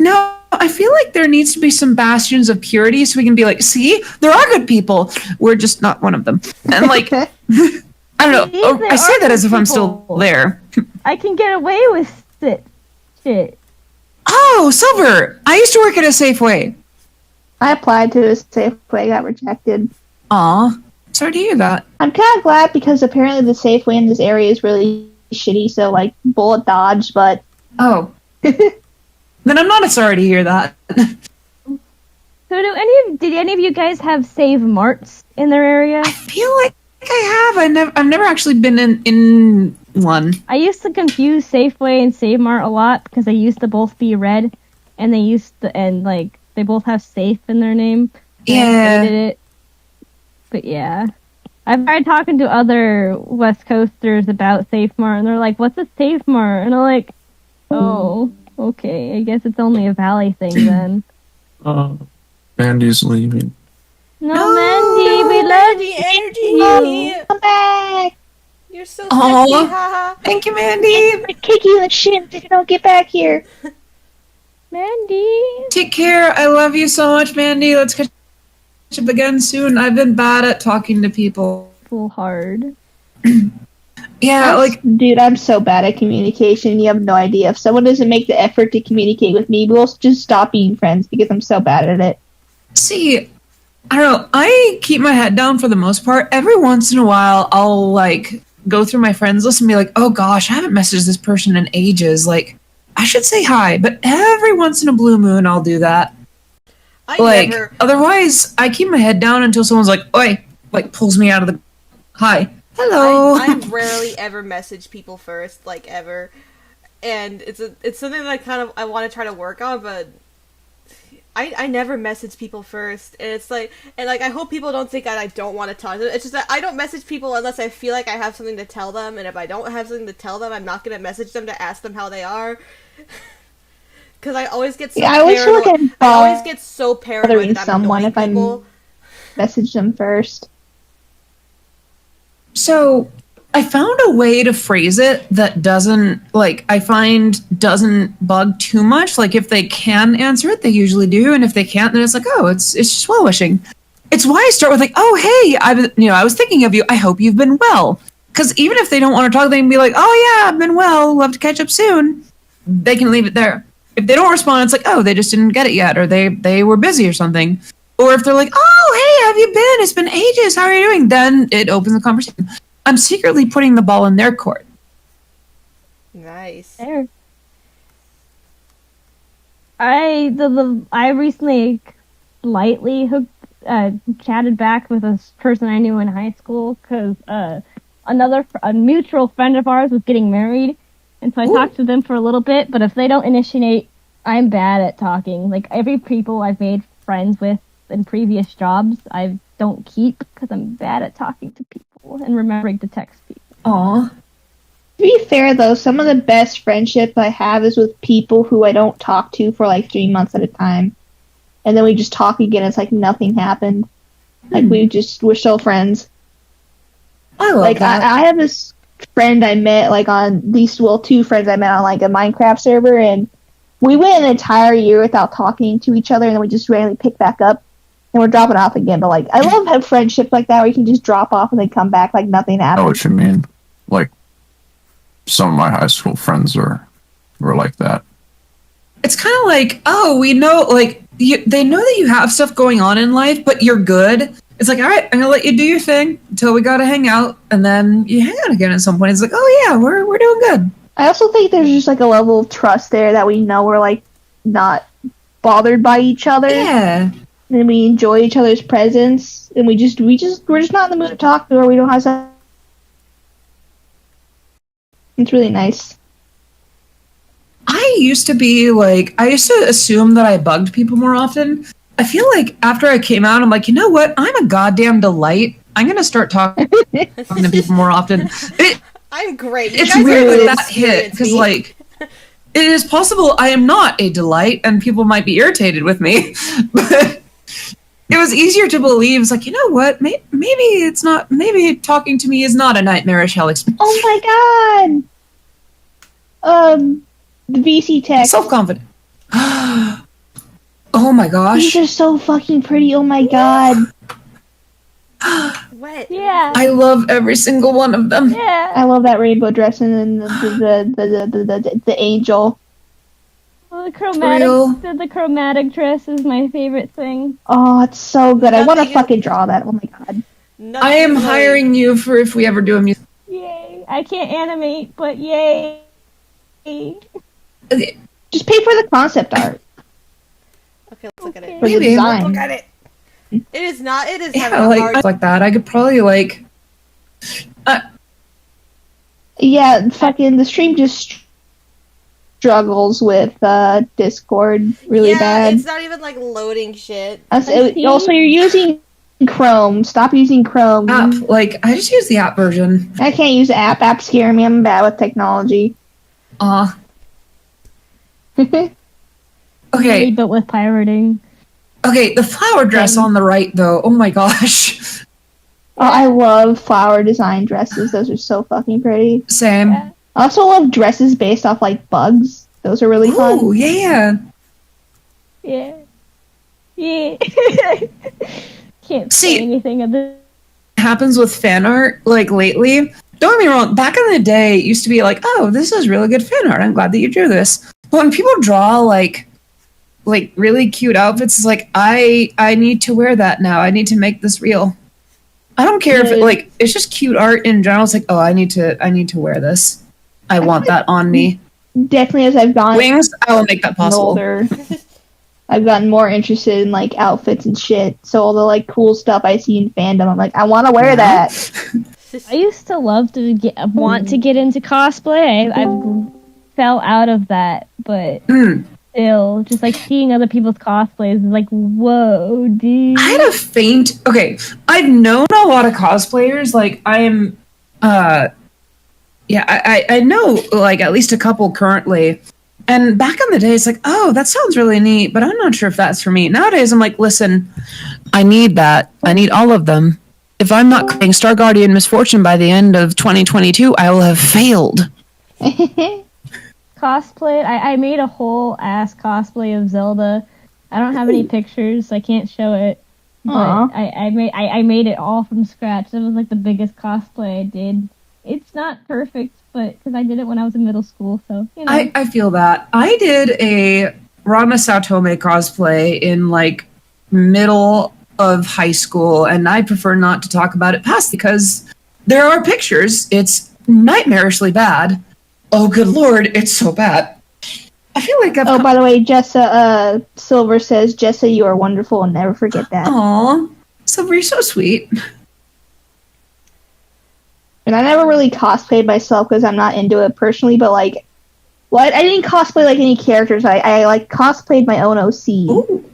No, I feel like there needs to be some bastions of purity so we can be like, see, there are good people. We're just not one of them. And like, I don't See, know. there I say are that as if I'm good still people. there. I can get away with it. Shit. Oh, Silver! I used to work at a Safeway. I applied to a Safeway, got rejected. Aw, sorry to hear that. I'm kind of glad because apparently the Safeway in this area is really shitty, so like bullet dodge, but Oh. Then I'm not sorry to hear that. So did any of you guys have Save Marts in their area? I feel like I have. I've never actually been in one. I used to confuse Safeway and Save Mart a lot because they used to both be red, and they both have safe in their name. And I Yeah. hated it. But yeah. I've tried talking to other West Coasters about Safe Mart, and they're like, "What's a Safe Mart?" And I'm like, "Oh, okay. I guess it's only a Valley thing then." Mandy's leaving. No, Mandy, we love the you. energy. come back! You're so Aw. sexy, haha. Thank you, Mandy. I'm gonna kick you in the shins if you don't get back here. Mandy. Take care. I love you so much, Mandy. Let's catch up again soon. I've been bad at talking to people. Full hard. Yeah, Dude, I'm so bad at communication. You have no idea. If someone doesn't make the effort to communicate with me, we'll just stop being friends because I'm so bad at it. see, I don't know. I keep my head down for the most part. Every once in a while, I'll go through my friends list and be like, oh gosh, I haven't messaged this person in ages. I should say hi, but every once in a blue moon, I'll do that. Otherwise, I keep my head down until someone's like, oi, pulls me out of the, hi, hello. I rarely ever message people first, ever. And it's something that I want to try to work on, but I never message people first, and it's I hope people don't think that I don't want to talk to them. It's just that I don't message people unless I feel like I have something to tell them, and if I don't have something to tell them, I'm not going to message them to ask them how they are. Because I always get so paranoid. I always get so paranoid that I'm annoying people. Message them first. So, I found a way to phrase it that doesn't bug too much. If they can answer it, they usually do, and if they can't, then it's it's just well wishing. It's why I start with oh hey, I was thinking of you. I hope you've been well. Because even if they don't want to talk, they can be like, oh yeah, I've been well. Love to catch up soon. They can leave it there. If they don't respond, it's oh, they just didn't get it yet, or they were busy or something. Or if they're like, oh hey, how have you been? It's been ages. How are you doing? Then it opens the conversation. I'm secretly putting the ball in their court. Nice. There. I recently lightly chatted back with a person I knew in high school because a mutual friend of ours was getting married, and so I talked to them for a little bit. But if they don't initiate, I'm bad at talking. Every people I've made friends with in previous jobs, I don't keep because I'm bad at talking to people and remembering to text people. Aw. To be fair, though, some of the best friendships I have is with people who I don't talk to for 3 months at a time. And then we just talk again. It's nothing happened. We're still friends. I love that. I have this friend I met, two friends I met on, a Minecraft server, and we went an entire year without talking to each other, and then we just randomly picked back up. And we're dropping off again, but I love having friendships like that where you can just drop off and then come back like nothing happened. I know what you mean. Some of my high school friends were like that. It's kind of oh, we know, they know that you have stuff going on in life, but you're good. It's all right, I'm gonna let you do your thing until we gotta hang out, and then you hang out again at some point. It's oh yeah, we're doing good. I also think there's just a level of trust there that we know we're not bothered by each other. Yeah. And we enjoy each other's presence, and we're just not in the mood to talk, or we don't have some. It's really nice. I used to be I used to assume that I bugged people more often. I feel after I came out, I'm you know what? I'm a goddamn delight. I'm gonna start talking to people more often. I'm great. It's weird that hit because it is possible I am not a delight, and people might be irritated with me, but. It was easier to believe. It's you know what? Maybe it's not. Maybe talking to me is not a nightmarish hell experience. Oh my god! The VC tech. Self-confident. Oh my gosh. These are so fucking pretty. Oh my god. What? Yeah. I love every single one of them. Yeah. I love that rainbow dress and then the angel. Well, the chromatic dress is my favorite thing. Oh, it's so good. I want to fucking draw that. Oh my god. I am hiring you for if we ever do a music. Yay. I can't animate, but yay. Okay. Just pay for the concept art. Okay, let's look at it. For the design. Look at it. It is not. It is Yeah, like that. I could probably Yeah, fucking the stream just struggles with Discord really bad. It's not even loading shit. Also, you're using Chrome. Stop using Chrome. App. I just use the app version. I can't use the app. Apps scare me. I'm bad with technology. Okay. But with pirating. Okay, the flower dress on the right, though. Oh my gosh. Oh, I love flower design dresses. Those are so fucking pretty. Same. I also love dresses based off bugs. Those are really fun. Oh, yeah. Yeah. Yeah. Can't See- say anything of this. Happens with fan art, like lately. Don't get me wrong, back in the day, it used to be like, oh, this is really good fan art. I'm glad that you drew this. But when people draw like really cute outfits, it's like I need to wear that now. I need to make this real. I don't care if it, it's just cute art in general. It's like, oh, I need to wear this. I want that on me. Definitely, as I've gotten Wings, I will make that possible. older, I've gotten more interested in like outfits and shit. So all the like cool stuff I see in fandom, I'm like, I want to wear that. I used to love to want to get into cosplay. I fell out of that, but still, just like seeing other people's cosplays is like, whoa, dude. I had a faint. Okay, I've known a lot of cosplayers. Like I am, I know like at least a couple currently. And back in the day, it's like, oh, that sounds really neat, but I'm not sure if that's for me. Nowadays, I'm like, listen, I need that. I need all of them. If I'm not creating Star Guardian Misfortune by the end of 2022, I will have failed. Cosplay. I made a whole ass cosplay of Zelda. I don't have any pictures, so I can't show it. But I made it all from scratch. That was like the biggest cosplay I did. It's not perfect, but because I did it when I was in middle school, so you know. I feel that. I did a Rama Saotome cosplay in like middle of high school, and I prefer not to talk about it past because there are pictures. It's nightmarishly bad. Oh, good lord, it's so bad. I feel like I've... Oh, by the way, Jessa, Silver says, Jessa, you are wonderful, and never forget that. Aw, Silver, you're so sweet. And I never really cosplayed myself because I'm not into it personally, but like, I didn't cosplay like any characters. I like cosplayed my own OC. Ooh.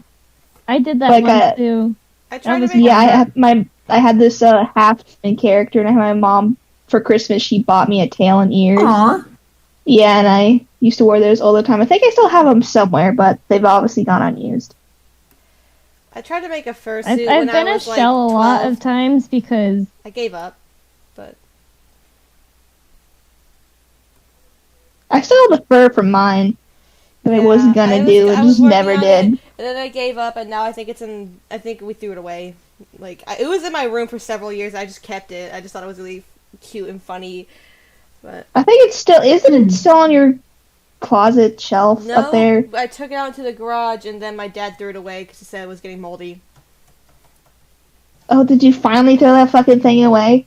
I did that Like once too. I tried to was- make I had this half-human character, and I had my mom for Christmas. She bought me a tail and ears. Aw. Yeah, and I used to wear those all the time. I think I still have them somewhere, but they've obviously gone unused. I tried to make a fursuit I've when been I a was like shell a lot 12. of times because I gave up, but I still have the fur from mine that I wasn't gonna do. It just never working on did. it, and then I gave up, and now I think it's in. I think we threw it away. Like it was in my room for several years. I just kept it. I just thought it was really cute and funny. But I think it's still isn't it still on your closet shelf no, up there? I took it out into the garage, and then my dad threw it away because he said it was getting moldy. Oh, did you finally throw that fucking thing away?